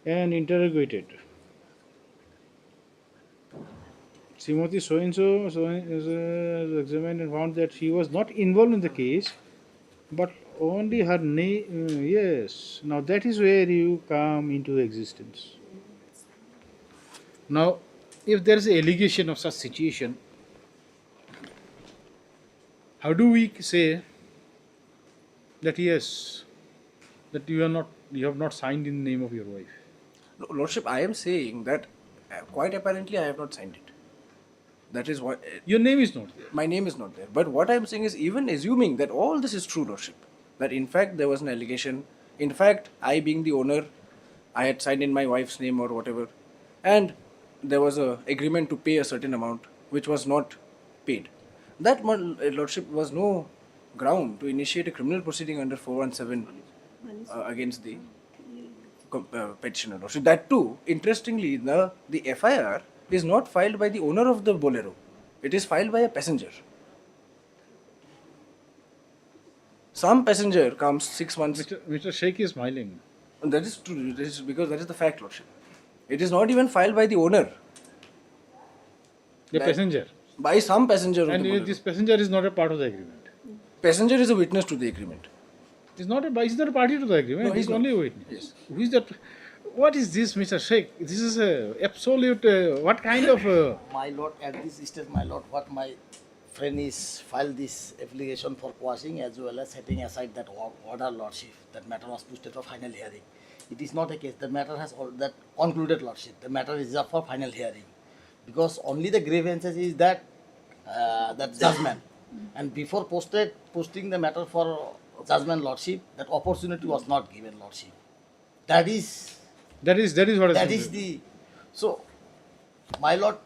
And interrogated. Srimati so-and-so examined and found that she was not involved in the case, but only her name. Yes. Now that is where you come into existence. Now, if there is an allegation of such situation, how do we say that yes, that you have not signed in the name of your wife? Lordship, I am saying that quite apparently I have not signed it. That is what... Your name is not there. My name is not there. But what I am saying is, even assuming that all this is true, Lordship, that in fact there was an allegation, in fact I being the owner, I had signed in my wife's name or whatever, and there was an agreement to pay a certain amount which was not paid. That, Lordship, was no ground to initiate a criminal proceeding under 417 against the petitioner. Lordship. That too, interestingly, the FIR is not filed by the owner of the Bolero. It is filed by a passenger. Some passenger comes 6 months... Mr. Sheikh is smiling. That is true. That is because that is the fact, Lordship. It is not even filed by the owner. The passenger. By some passenger of the And Bolero. this passenger is not a part of the agreement. Passenger is a witness to the agreement. He's not a party to the agreement. No, he's only a witness. Yes. Who is that? What is this, Mr. Sheikh? This is a absolute. What kind of? My lord, at this stage, my lord, what my friend is filed this application for quashing as well as setting aside that order, lordship. That matter was pushed for final hearing. It is not a case. The matter has all that concluded, lordship. The matter is up for final hearing, because only the grievances is that that judgment, and before posting the matter for judgment, lordship, that opportunity was not given, lordship. That is what that is the so, my lord,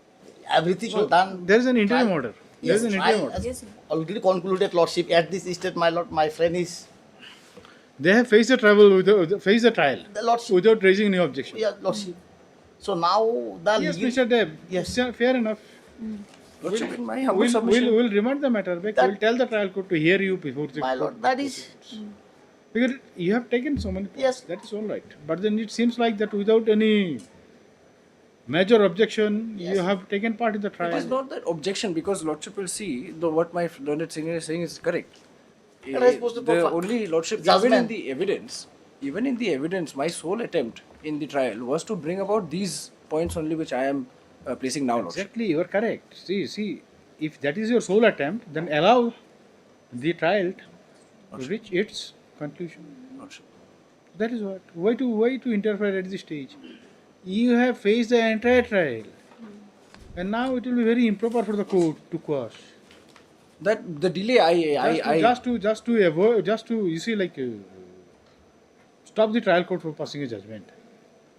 everything So, was done. there is an interim Trial- order. There is Yes, an trial interim order. has already concluded, lordship. At this stage, my lord, my friend is They have faced the trial the lordship. without raising any objection. Yeah, lordship. So now the Yes, legal, Mr. Deb. Yes. Fair enough. Lordship, in my humble submission, We'll remand the matter back. We'll tell the trial court to hear you before the my lord, that is Because you have taken so many. Yes. That is all right. But then it seems like that without any major objection, you have taken part in the trial. it is not that objection, because Lordship will see what my learned senior is saying is correct. It is supposed to The perform- only Lordship, Judgment. even in the evidence, my sole attempt in the trial was to bring about these points only which I am placing now, Lordship. Exactly, you are correct. See, if that is your sole attempt, then allow the trial to reach its conclusion. Lordship. That is what. Why to interfere at this stage? You have faced the entire trial, and now it will be very improper for the court to quash. That the delay, Just to avoid, you see, like stop the trial court from passing a judgment.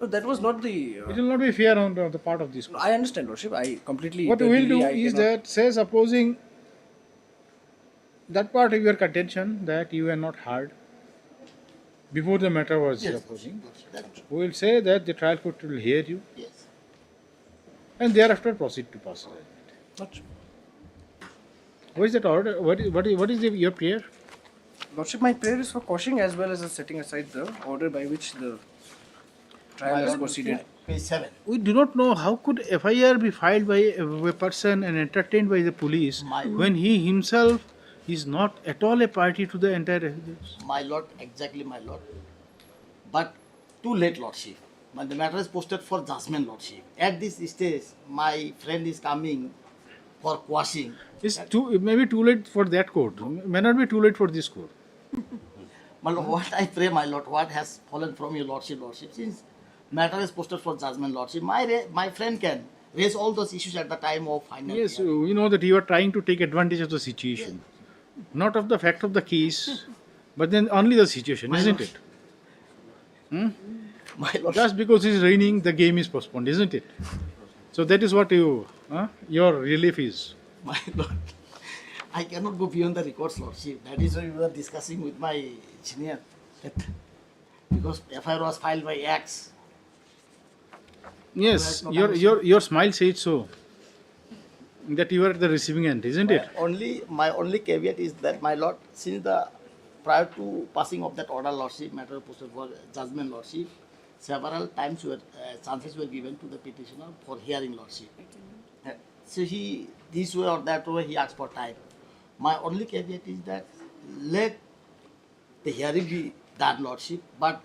no, that was not the. It will not be fair on the part of this court. I understand, Lordship. I completely. What the we will do delay, I is cannot- that, say, supposing that part of your contention that you were not heard before the matter was opposing, we will say that the trial court will hear you yes. and thereafter proceed to pass the judgment. Lordship. What is that order? What is your prayer? Lordship, my prayer is for quashing as well as setting aside the order by which the trial has proceeded. Page 7. We do not know how could FIR be filed by a person and entertained by the police when he himself is not at all a party to the entire evidence. My lord, exactly, my lord. But too late, lordship. But the matter is posted for judgment, lordship. At this stage, my friend is coming for quashing. It may be too late for that court. May not be too late for this court. My lord, what I pray, my lord, what has fallen from your lordship, since matter is posted for judgment, lordship, my friend can raise all those issues at the time of final Yes, hearing. we know that you are trying to take advantage of the situation. Not of the fact of the case, but then only the situation, My isn't lord. it? Hmm? My lord, Just because it is raining, the game is postponed, isn't it? So that is what your relief is. my lord, I cannot go beyond the records, lordship. That is why we were discussing with my senior. That because FIR was filed by X. Yes, no your smile says so. That you are at the receiving end, isn't it? My only caveat is that, my lord, since the prior to passing of that order, lordship, matter posted for judgment, lordship, several times chances were given to the petitioner for hearing, lordship. So he, this way or that way, he asked for time. My only caveat is that let the hearing be done, lordship, but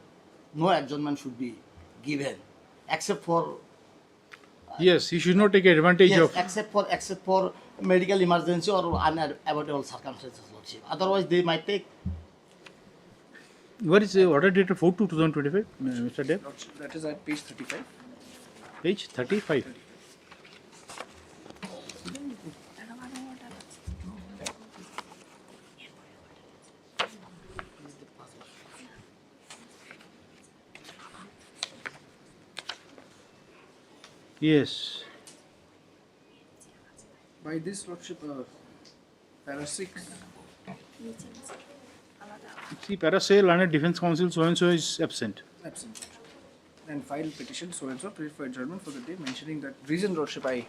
no adjournment should be given, except for Yes, you should not take advantage yes, of. except for medical emergency or unavoidable circumstances, lordship. Otherwise, they might take. What is the order dated 4/2/2025, Mr. Dev? Lordship, that is at page 35. Page 35. Yes. By this, Lordship, para 6. See, para say, Learned Defense Counsel so and so is absent. Absent. And file petition so and so plead for adjournment for the day, mentioning that reason, Lordship, I.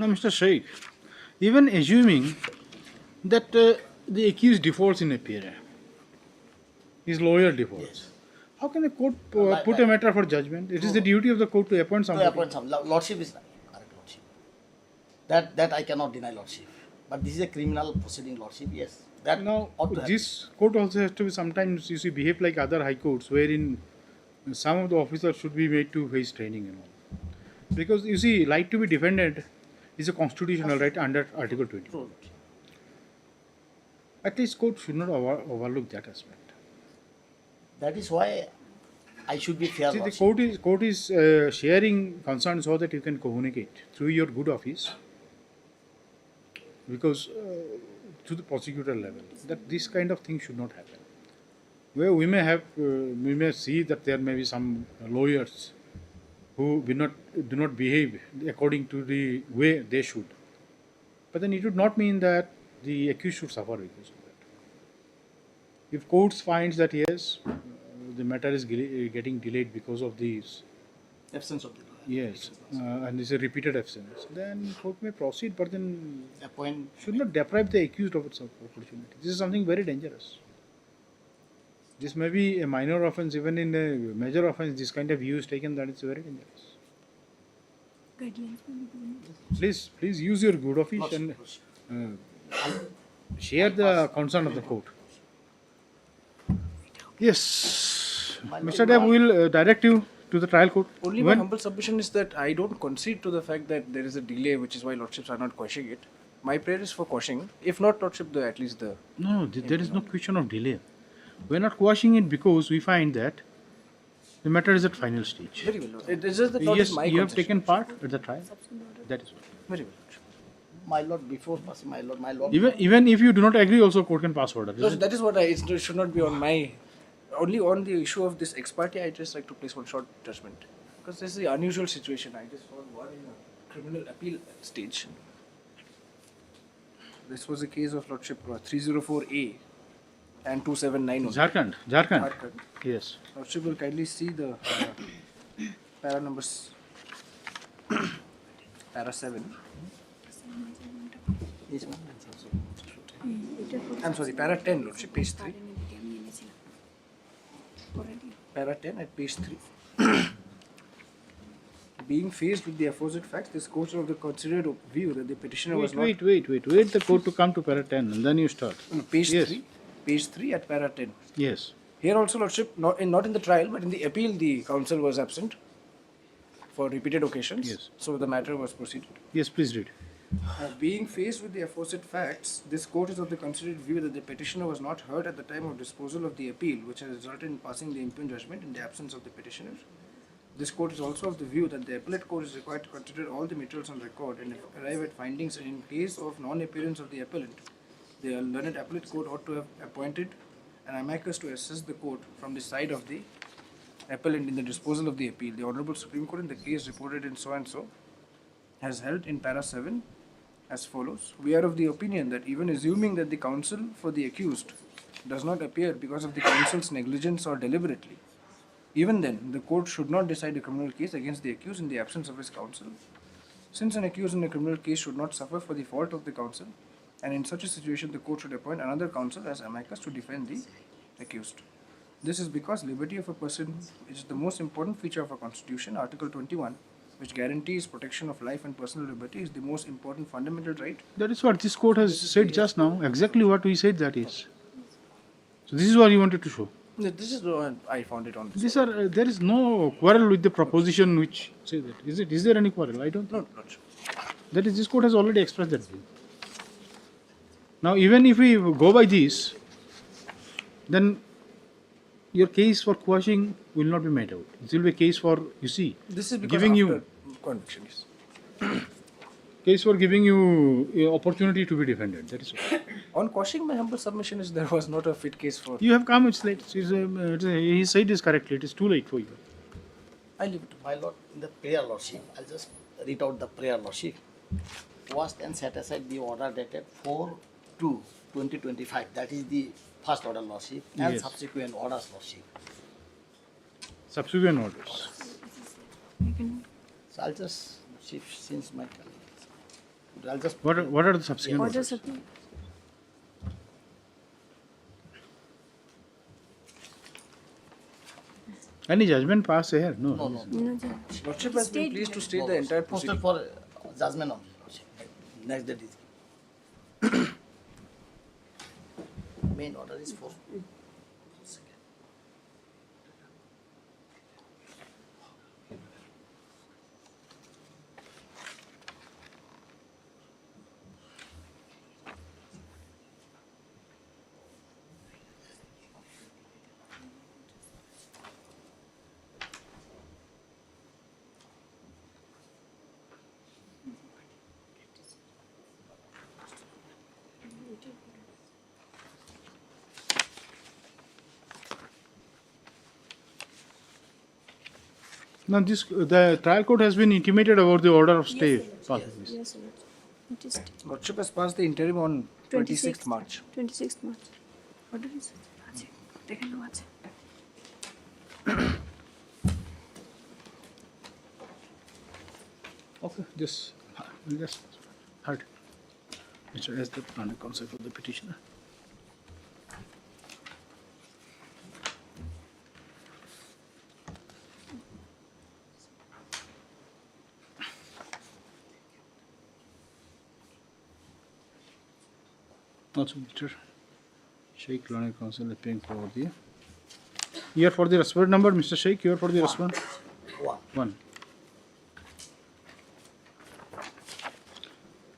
Now, Mr. Sheikh, even assuming that the accused defaults in a period, his lawyer defaults, how can a court put a matter for judgment? It is the duty of the court to appoint somebody. To appoint some. Lordship is correct, Lordship. That I cannot deny, Lordship. But this is a criminal proceeding, Lordship, yes. That Now, ought to happen. this court also has to be sometimes, you see, behave like other high courts, wherein some of the officers should be made to face training and all. Because, you see, right to be defended is a constitutional right under Article 20. True. At least court should not overlook that aspect. That is why I should be fair, See, the Lordship. court is sharing concerns so that you can communicate through your good office, because to the prosecutor level, that this kind of thing should not happen. Where we may see that there may be some lawyers who do not behave according to the way they should. But then it would not mean that the accused should suffer because of that. If courts finds that yes, the matter is getting delayed because of these Absence of the law. yes, and this is a repeated absence, then court may proceed, but then Appoint. should not deprive the accused of its opportunity. This is something very dangerous. This may be a minor offence, even in a major offence, this kind of view is taken, that it's very dangerous. Please use your good office and share the concern of the court. Yes, Mr. Deb, we will direct you to the trial court. Only my humble submission is that I don't concede to the fact that there is a delay, which is why Lordships are not quashing it. My prayer is for quashing. If not Lordship, at least the... No, there is no question of delay. We are not quashing it because we find that the matter is at final stage. Very well. It is just that not Yes, my you have concession. taken part at the trial. That is what. Very well. My lord, before passing, my lord. Even if you do not agree, also court can pass order. So that is what it should not be on my... Only on the issue of this ex parte, I just like to place one short judgment. Because this is the unusual situation. I just found one in a criminal appeal stage. This was a case of Lordship 304A and 279. Jharkhand. Yes. Lordship will kindly see the para numbers. Para 7. I'm sorry, para 10, Lordship, page 3. Para 10 at page 3. Being faced with the aforesaid facts, this court of the considered view that the petitioner was not... Wait the court to come to para 10 and then you start. Page Yes. 3. Page 3 at para 10. Yes. Here also, Lordship, not in the trial, but in the appeal, the counsel was absent for repeated occasions. Yes. So the matter was proceeded. Yes, please read. Being faced with the aforesaid facts, this court is of the considered view that the petitioner was not heard at the time of disposal of the appeal, which has resulted in passing the impugned judgment in the absence of the petitioner. This court is also of the view that the appellate court is required to consider all the materials on record and arrive at findings in case of non-appearance of the appellant. The learned appellate court ought to have appointed an amicus to assess the court from the side of the appellant in the disposal of the appeal. The Honorable Supreme Court in the case reported in so and so has held in para 7 as follows. We are of the opinion that even assuming that the counsel for the accused does not appear because of the counsel's negligence or deliberately, even then, the court should not decide a criminal case against the accused in the absence of his counsel. Since an accused in a criminal case should not suffer for the fault of the counsel, and in such a situation the court should appoint another counsel as amicus to defend the accused. This is because liberty of a person is the most important feature of our constitution. Article 21, which guarantees protection of life and personal liberty, is the most important fundamental right. That is what this court has said just now. Exactly what we said that is. So this is what you wanted to show. This is the one I found it on this. These are there is no quarrel with the proposition which say that. Is it? Is there any quarrel? I don't know. Not sure. That is, this court has already expressed that view. Now, even if we go by this, then your case for quashing will not be made out. It will be a case for, you see, This is because giving after you conviction, yes. case for giving you a opportunity to be defended. That is all. On quashing, my humble submission is there was not a fit case for... You have come. It's late. He said this correctly. It is too late for you. I leave it to my lord in the prayer, Lordship. I'll just read out the prayer, Lordship. Quashed and set aside the order dated 4/2/2025. That is the first order, Lordship, and Yes. subsequent orders, Lordship. Subsequent orders. So I'll just shift since my colleague. I'll just. What are the subsequent orders? Any judgment passed here? No. No. Lordship has been pleased to state the entire Posted proceeding. for judgment only, Lordship. Next day is. Main order is for. Now the trial court has been intimated about the order of stay. Lordship has passed the interim on 26th March. 26th March. Order is Okay, just heard. Mr. S. the Planning Counsel for the petitioner. Also, Mr. Sheikh, Planning Counsel, appearing for the. You are for the respondent number, Mr. Sheikh. You are for the respondent. One.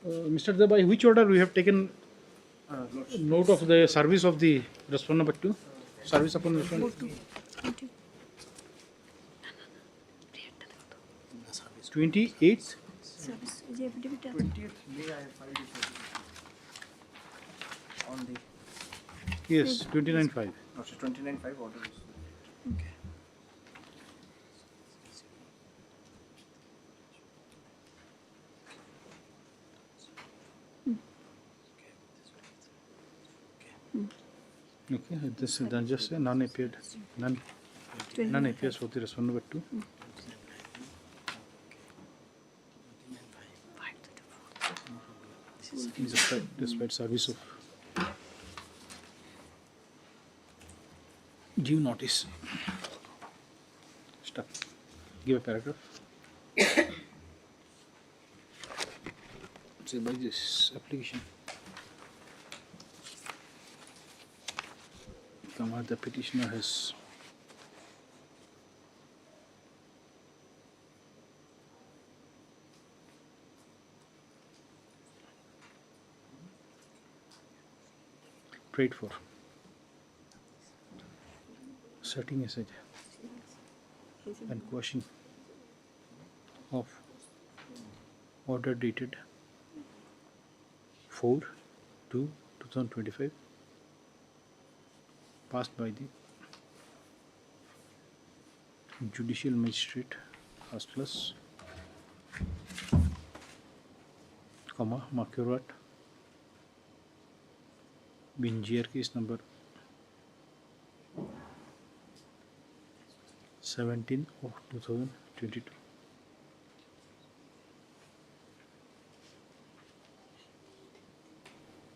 Mr. De, by which order we have taken note of the service of the respondent number 2? Service upon respondent. 28th. 20th May I have filed it on the. Yes, 29.5. No, so 29.5 order is. Okay, this is done. Just say none appeared. None appears for the respondent number 2. Despite service of due notice. Stop. Give a paragraph. Say by this application. The petitioner has prayed for setting aside and quashing of order dated 4/2/2025 passed by the Judicial Magistrate Hostlers, Makurat, Binjir case number 17/2022.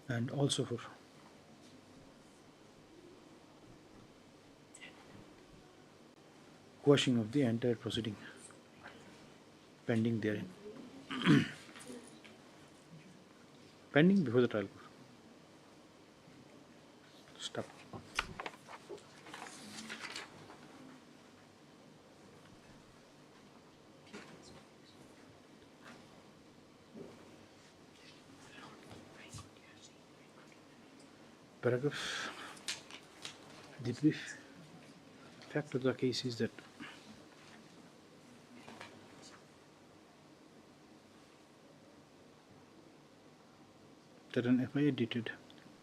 And also for quashing of the entire proceeding pending therein. Pending before the trial court. Stop. Paragraph. The brief fact of the case is that an FIR dated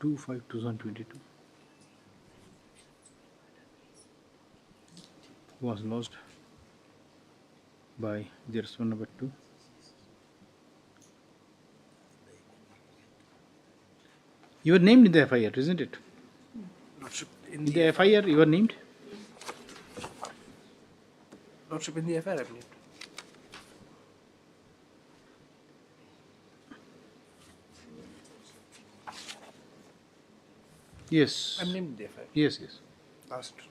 2/5/2022 was lodged by the respondent number 2. You are named in the FIR, isn't it? In the FIR, you are named? Lordship, in the FIR, I believe. Yes. I'm named the FIR. Yes, yes. Last paragraph.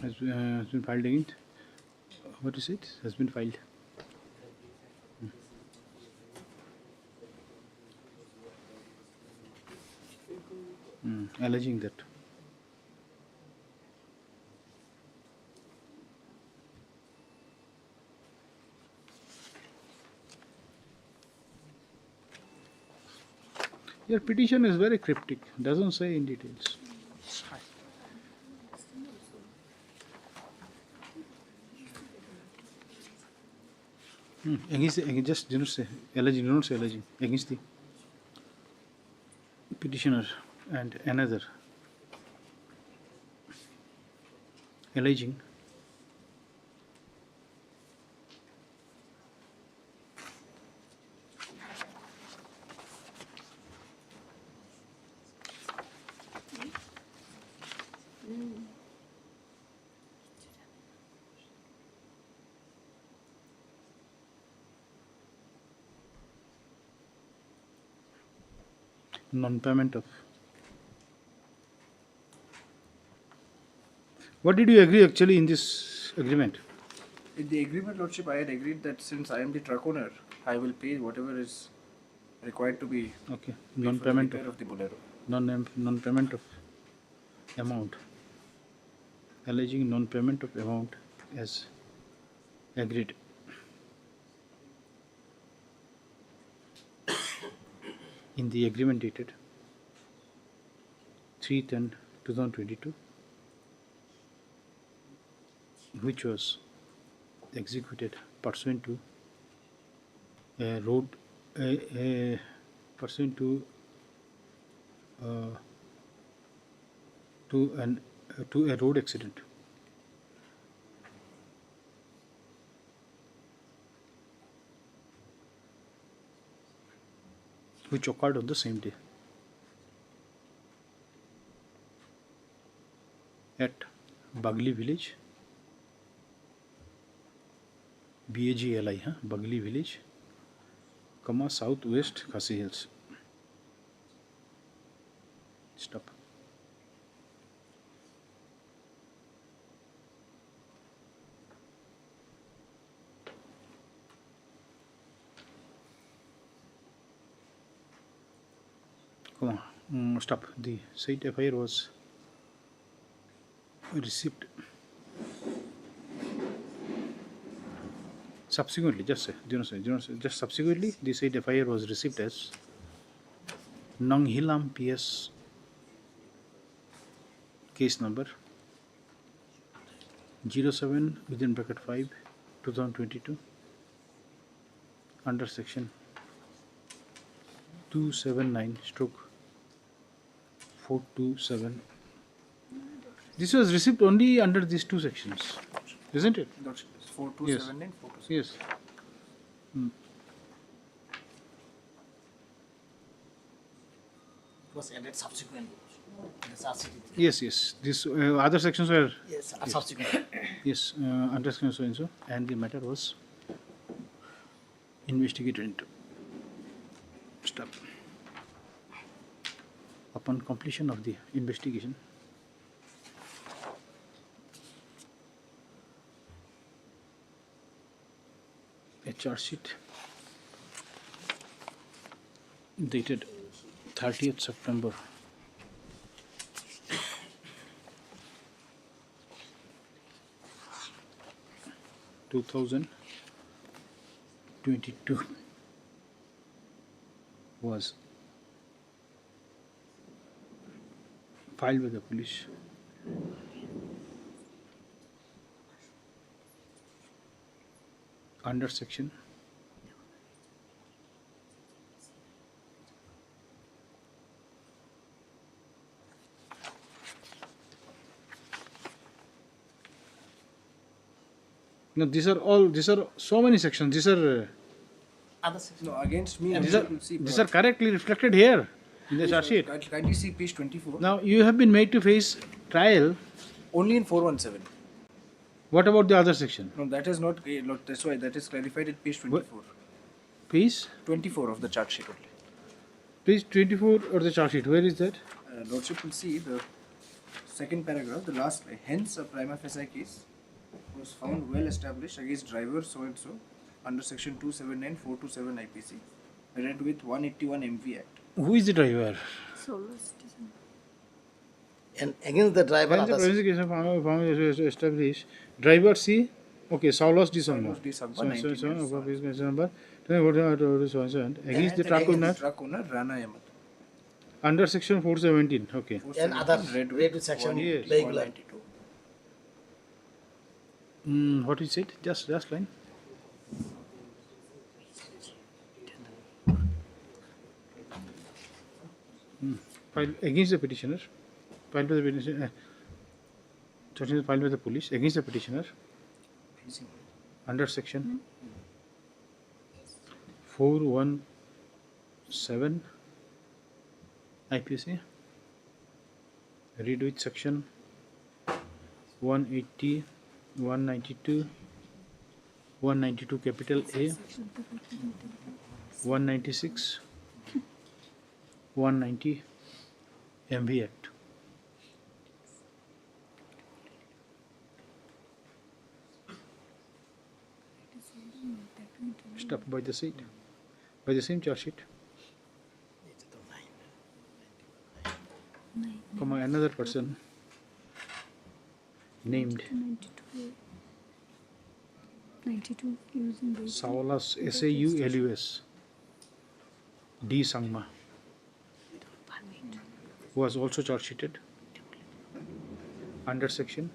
Has been filed against. What is it? Has been filed. Alleging that. Your petition is very cryptic. Doesn't say in details. Just do not say alleging. Do not say alleging against the petitioner and another alleging non-payment of. What did you agree actually in this agreement? In the agreement, Lordship, I had agreed that since I am the truck owner, I will pay whatever is required to be Okay. paid for the Non-payment repair of the Bolero. non-payment of amount. Alleging non-payment of amount as agreed. In the agreement dated 3/10/2022, which was executed pursuant to a road pursuant to a road accident. Which occurred on the same day at Bagli village, BAGLI, Bagli village, southwest Khasi Hills. Stop. Stop. The said FIR was received subsequently. Just say, just subsequently, the said FIR was received as Nanghilam PS case number 07 within bracket 5 2022 under section 279/427. This was received only under these two sections, isn't it? Lordship, 4279, 427. Yes. It was added subsequently. That's RCT. Yes, yes. These other sections were Yes, subsequent. yes under section so and so, and the matter was investigated into. Stop. Upon completion of the investigation, a charge sheet dated 30th September 2022 was filed with the police under section 279/427 No, these are so many sections. These are Other section. No, against me, these are correctly reflected here in the charge sheet. Kindly see page 24. Now you have been made to face trial. Only in 417. What about the other section? No, that is not. That's why that is clarified at page 24. Page 24 of the chart sheet only. Page 24 of the charge sheet. Where is that? Lordship will see the second paragraph, the last line. Hence, a prima facie case was found well established against driver so and so under section 279 427 IPC, read with 181 MV Act. Who is the driver? And against the driver. When the prosecution found established, driver C. Okay, Saulos December. Against the truck owner. Rana Ahmed. Under section 417. Okay. And other read with section regular. What is it? Just line. Filed against the petitioner. Filed by the petitioner. Filed by the police against the petitioner. Under section 417 IPC. Read with section 180, 192, 192 capital A, 196, 190 MV Act. Stop by the seat, by the same charge sheet. Comma, another person named 92 using Saulas SAULUS D Sangma was also charge sheeted under section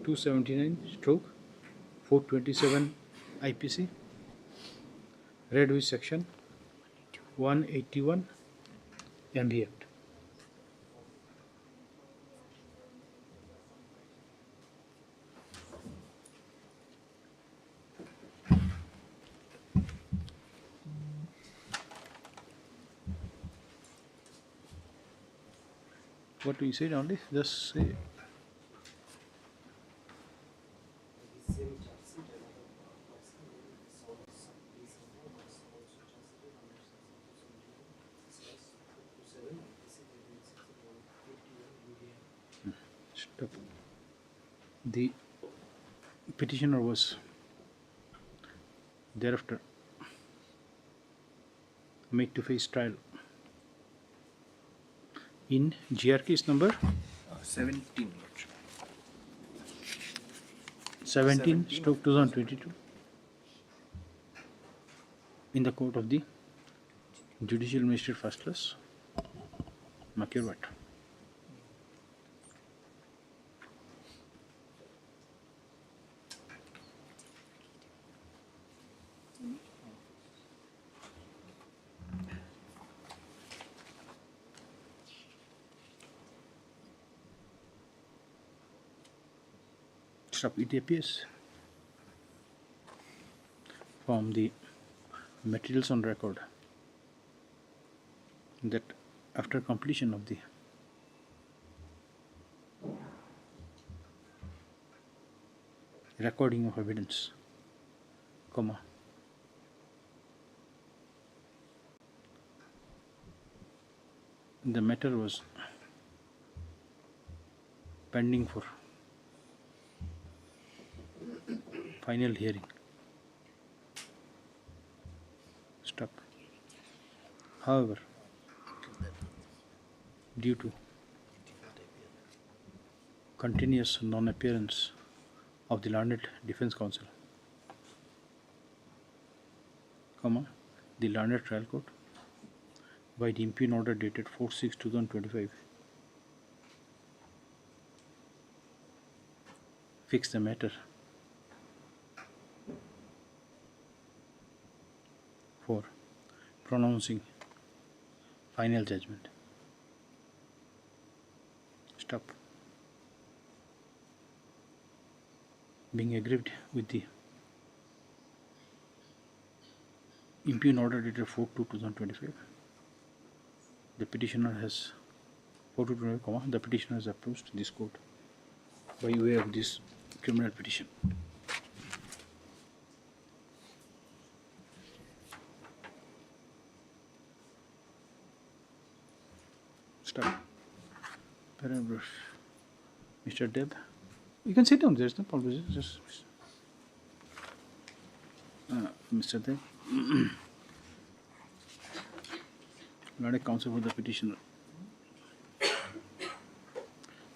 279/427 IPC, read with section 181 MV Act. What do you say only? Just say. Stop. The petitioner was thereafter made to face trial in GR case number 17. 17/2022 in the court of the Judicial Magistrate First Class, Makirwat. It appears from the materials on record that after completion of the recording of evidence, comma, the matter was pending for final hearing. Stop. However, due to continuous non-appearance of the learned defense counsel, comma, the learned trial court by the impugn order dated 4/6/2025 fixed the matter for pronouncing final judgment. Stop. being aggrieved with the impugn order dated 4/2/2025, the petitioner has 4/2/25, the petitioner has approached this court by way of this criminal petition. Stop. Paragraph. Mr. Deb, you can sit down. There's no problem. Just Mr. Deb, learned counsel for the petitioner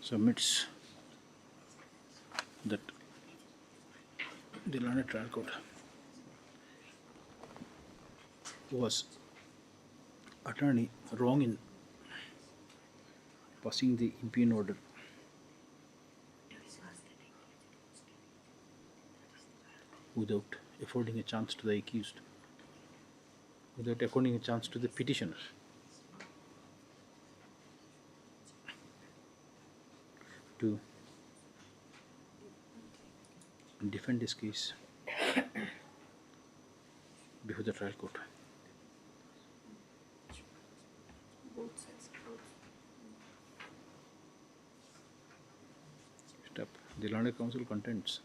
submits that the learned trial court was attorney wrong in passing the impugn order without affording a chance to the accused, without affording a chance to the petitioner to defend his case before the trial court. Step. The learned counsel contends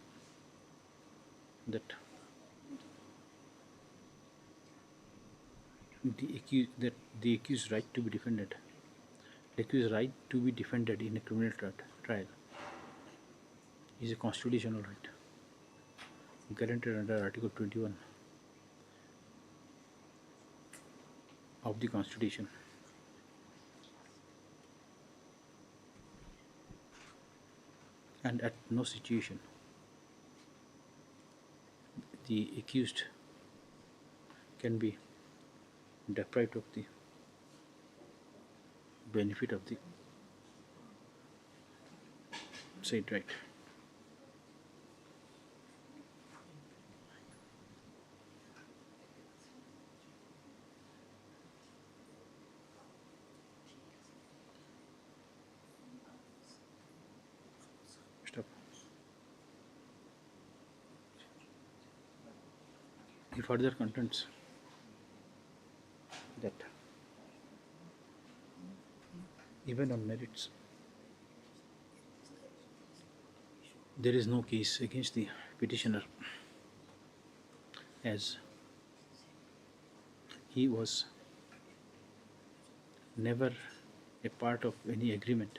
that the accused right to be defended, the accused right to be defended in a criminal trial is a constitutional right guaranteed under Article 21 of the Constitution. And at no situation the accused can be deprived of the benefit of the said right. Stop. He further contends that even on merits, there is no case against the petitioner, as he was never a part of any agreement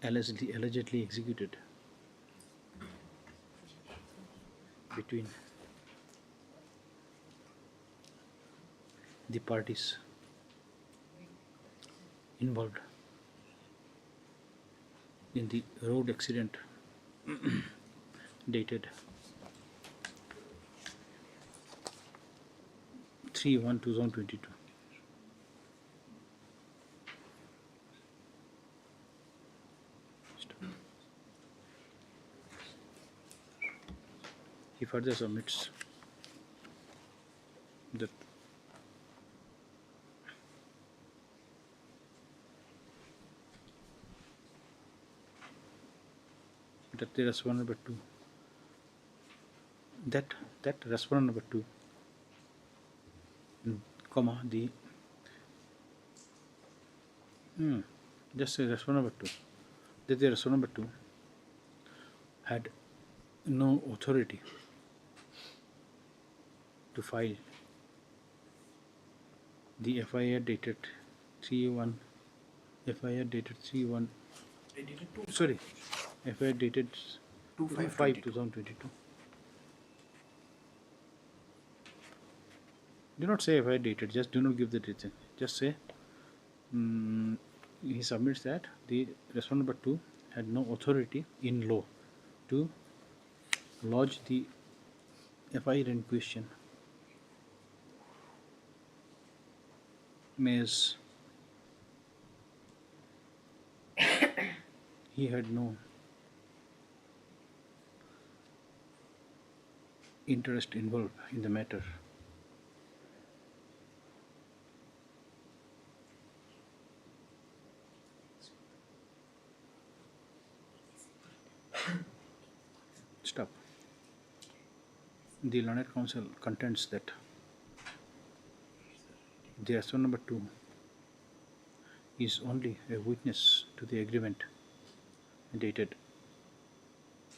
allegedly executed between the parties involved in the road accident dated 3/1/2022. He further submits that the respondent number 2, that respondent number 2, comma, the just say respondent number 2, that the respondent number 2 had no authority to file the FIR dated 3/1, FIR dated 3/1, sorry, FIR dated 2/5/2022. Do not say FIR dated, just do not give the date. Just say he submits that the respondent number 2 had no authority in law to lodge the FIR in question, as he had no interest involved in the matter. Stop. The learned counsel contends that the respondent number 2 is only a witness to the agreement dated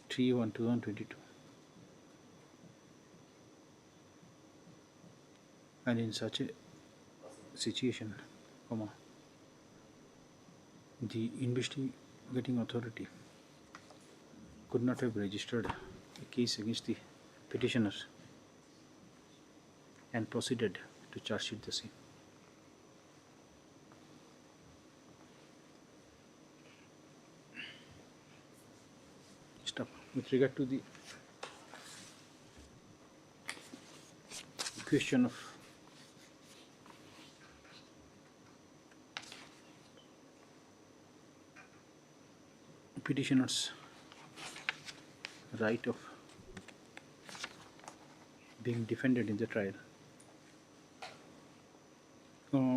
3/1/2022, and in such a situation, the investigating authority could not have registered a case against the petitioner and proceeded to charge sheet the same. Stop. With regard to the question of petitioner's right of being defended in the trial.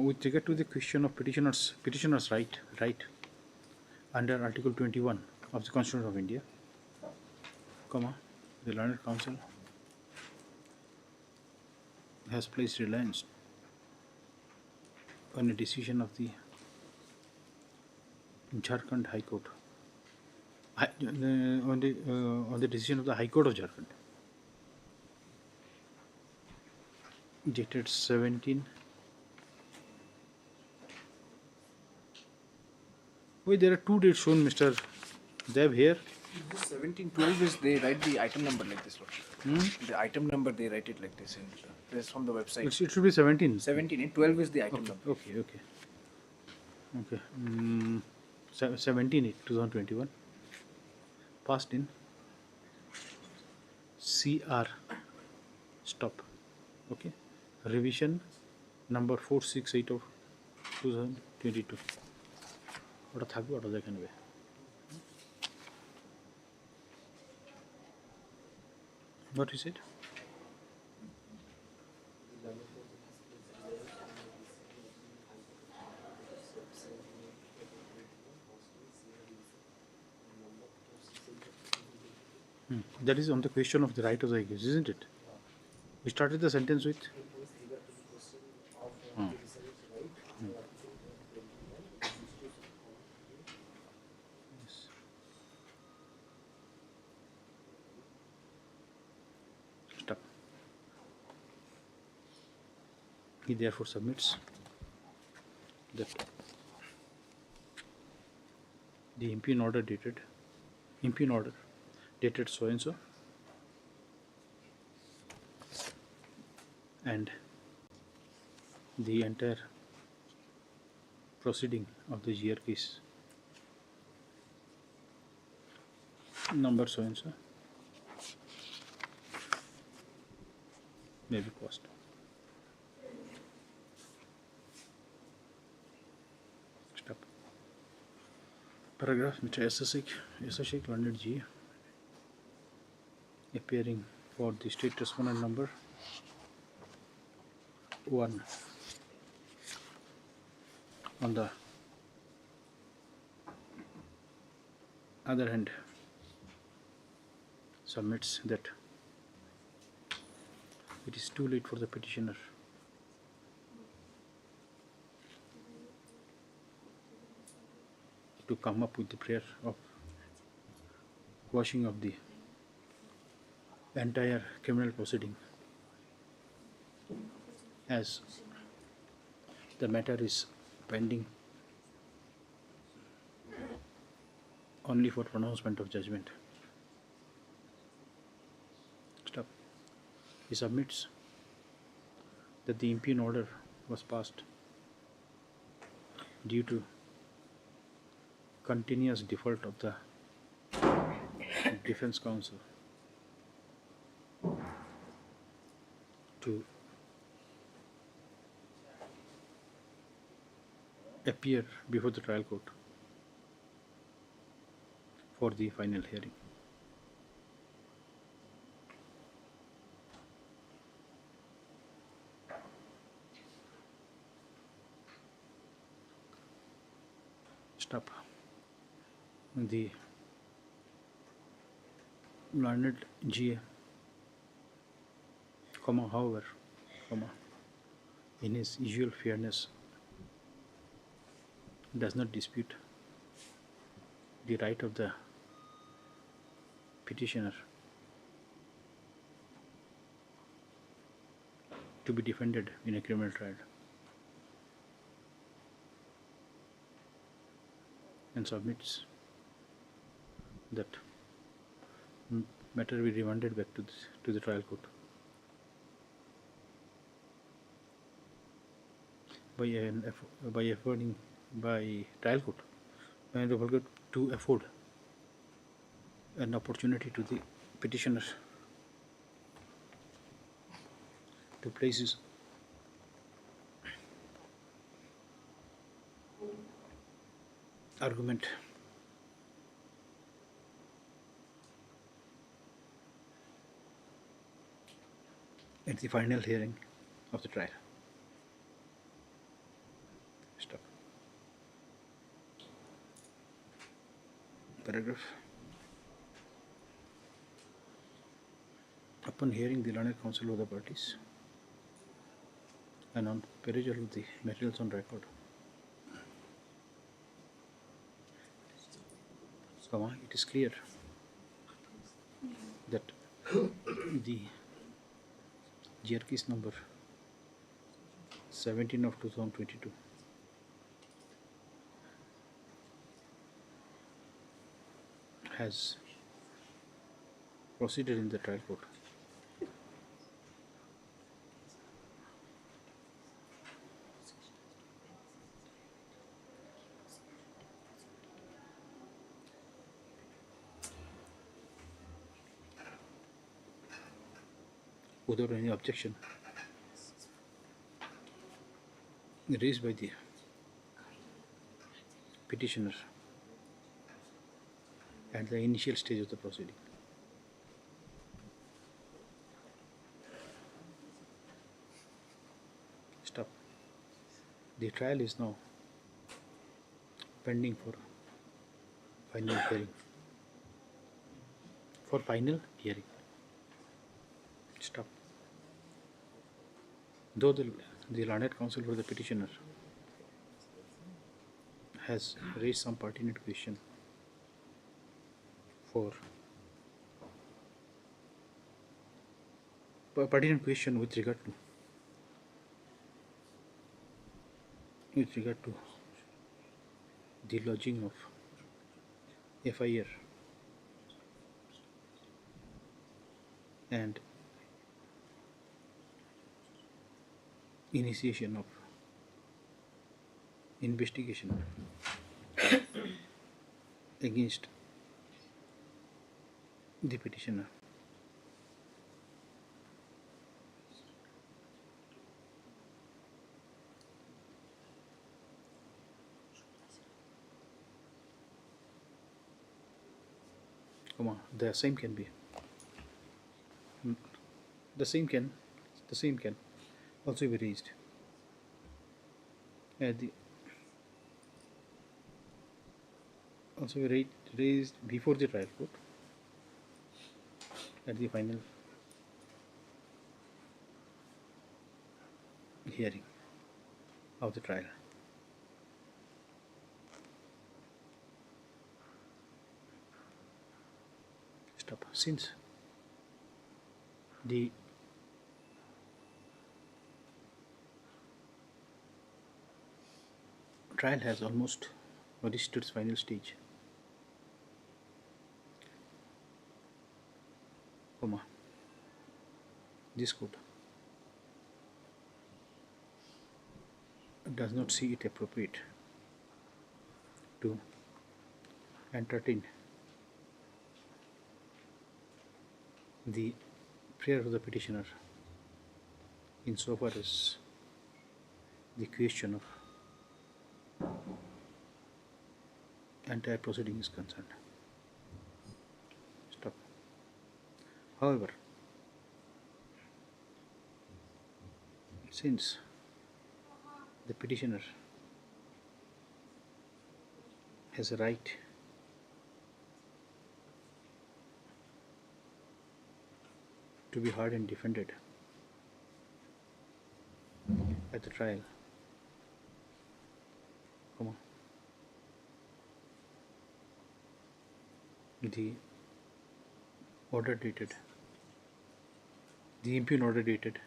With regard to the question of petitioner's right under Article 21 of the Constitution of India, the learned counsel has placed reliance on a decision of the Jharkhand High Court, on the decision of the High Court of Jharkhand, dated 17. Wait, there are two dates shown, Mr. Dev, here. 1712 is they write the item number like this, Lordship. The item number they write it like this, and this is from the website. It should be 17. 17 and 12 is the item number. Okay. 17/8/2021. Passed in CR. Stop. Okay. Revision number 468 of 2022. ওটা থাকবে, ওটা দেখে নেবে। What is it? That is on the question of the right of the accused, isn't it? We started the sentence with stop. He therefore submits that the impugn order dated so and so, and the entire proceeding of the GR case number so and so may be paused. Stop. Paragraph Mr. S. London G, appearing for the state respondent number 1. On the other hand, submits that it is too late for the petitioner to come up with the prayer of quashing of the entire criminal proceeding, as the matter is pending only for pronouncement of judgment. Stop. He submits that the impugn order was passed due to continuous default of the defense counsel to appear before the trial court for the final hearing. Stop. learned GA, however, in his usual fairness, does not dispute the right of the petitioner to be defended in a criminal trial, and submits that matter be remanded back to the trial court by trial court to afford an opportunity to the petitioner to place his argument at the final hearing of the trial. Stop. Paragraph. Upon hearing the learned counsel of the parties and on perusal of the materials on record, it is clear that the GR case number 17 of 2022 has proceeded in the trial court. Without any objection raised by the petitioner at the initial stage of the proceeding. Stop. The trial is now pending for final hearing. For final hearing. Stop. Though the learned counsel for the petitioner has raised some pertinent question with regard to the lodging of FIR and initiation of investigation against the petitioner. The same can also be raised at the raised before the trial court at the final hearing of the trial. Stop. Since the trial has almost reached its final stage, this court does not see it appropriate to entertain the prayer of the petitioner insofar as the question of entire proceeding is concerned. Stop. However, since the petitioner has a right to be heard and defended at the trial, comma, the order dated, the impugn order dated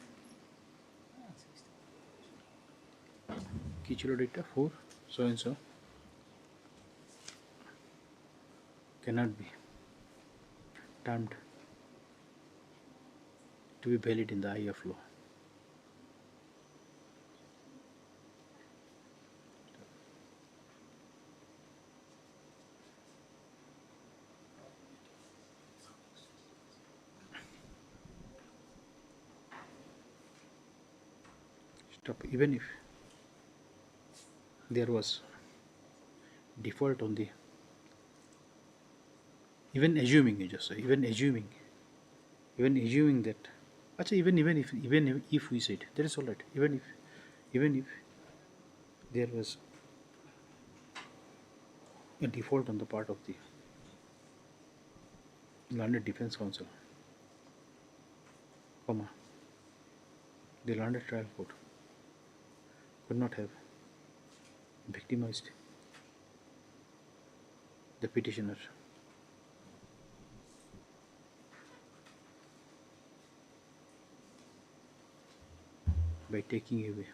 Kichiro data for so and so cannot be termed to be valid in the eye of law. Stop. Even if there was default on the, even assuming, you just say, even assuming that, actually, even if we said that is all right, even if there was a default on the part of the landed defense counsel, comma, the landed trial court could not have victimized the petitioner by taking away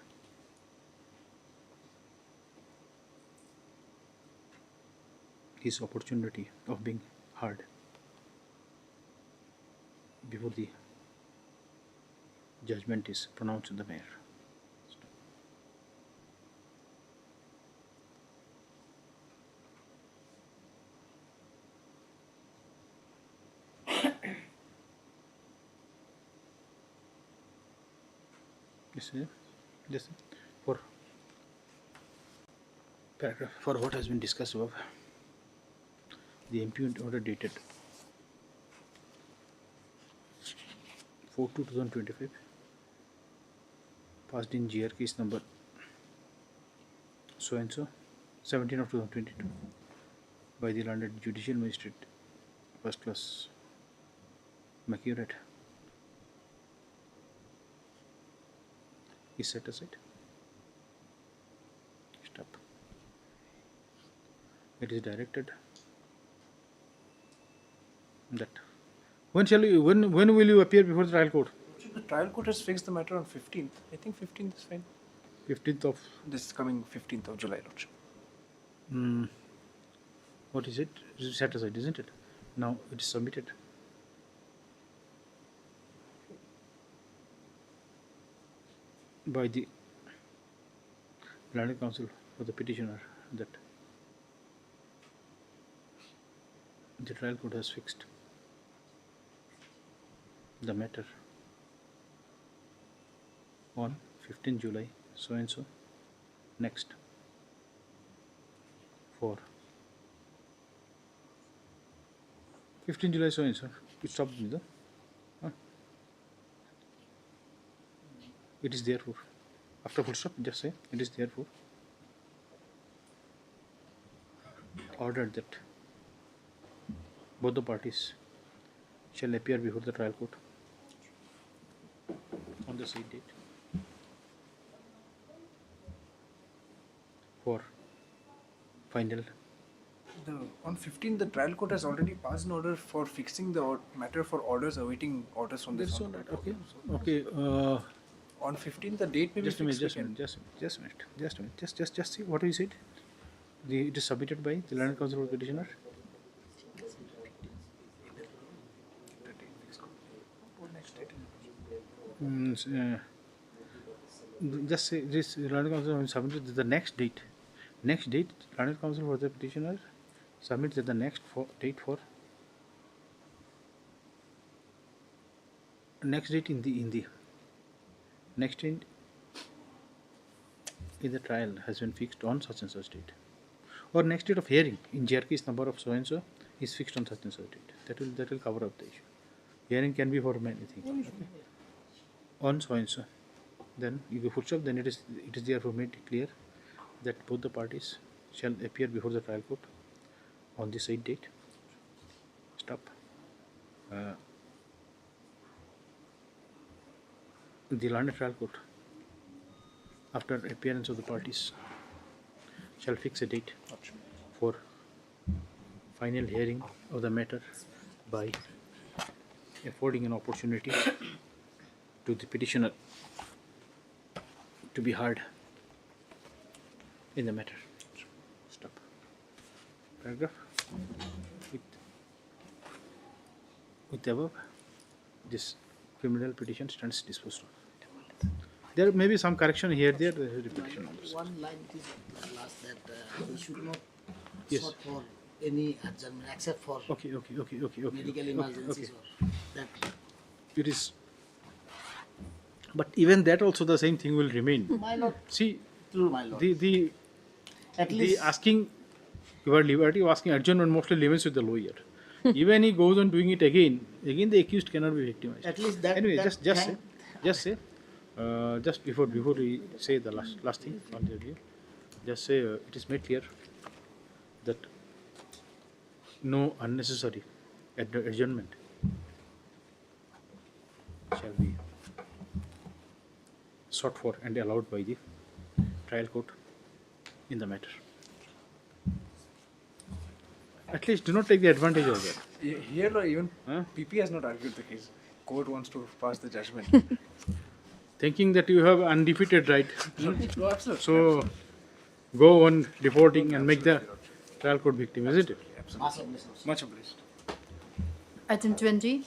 his opportunity of being heard before the judgment is pronounced in the matter. This for paragraph, for what has been discussed above, the impugned order dated 4/2/2025, passed in GR case number so and so 17 of 2022 by the landed judicial magistrate first class Macuret, is set aside. Stop. It is directed that when will you appear before the trial court? The trial court has fixed the matter on 15th. I think 15th is fine. 15th of this coming 15th of July, Lordship. What is it? It is set aside, isn't it? Now it is submitted. By the landed counsel for the petitioner that the trial court has fixed the matter on 15 July so and so next for 15 July so and so. It stopped with the it is therefore, after full stop, just say it is therefore ordered that both the parties shall appear before the trial court on the said date for final. On 15th, the trial court has already passed an order for fixing the matter for orders awaiting orders from the. That's all right. Okay. On 15th, the date may be fixed. Just a minute. Just see what you said. It is submitted by the landed counsel for petitioner. Just say this landed counsel submitted the next date. Next date, landed counsel for the petitioner submits the next date for next date in the next date in the trial has been fixed on such and such date, or next date of hearing in GR case number of so and so is fixed on such and such date. That will cover up the issue. Hearing can be for many things. Okay. On so and so, then you go full stop. Then it is therefore made clear that both the parties shall appear before the trial court on the said date. Stop. the learned trial court, after appearance of the parties, shall fix a date for final hearing of the matter by affording an opportunity to the petitioner to be heard in the matter. Stop. Paragraph. With the above, this criminal petition stands disposed of. There may be some correction here, there is repetition. One line it is last that we should not Yes. sought for any adjournment except for Okay. medical emergencies or that. It is, but even that also the same thing will remain. My lord. See, True, my lord. the At the least asking your liberty of asking adjournment mostly remains with the lawyer. Even he goes on doing it again the accused cannot be victimized. At least that. Anyway, that just say, just before we say the last thing on the review, just say it is made clear that no unnecessary adjournment shall be sought for and allowed by the trial court in the matter. At least do not take the advantage of that. Here, Lord, even PP has not argued the case. Court wants to pass the judgment. Thinking that you have undefeated right. No, absolutely. So go on reporting and make the trial court victim, isn't it? Absolutely. Much obliged. Item 20,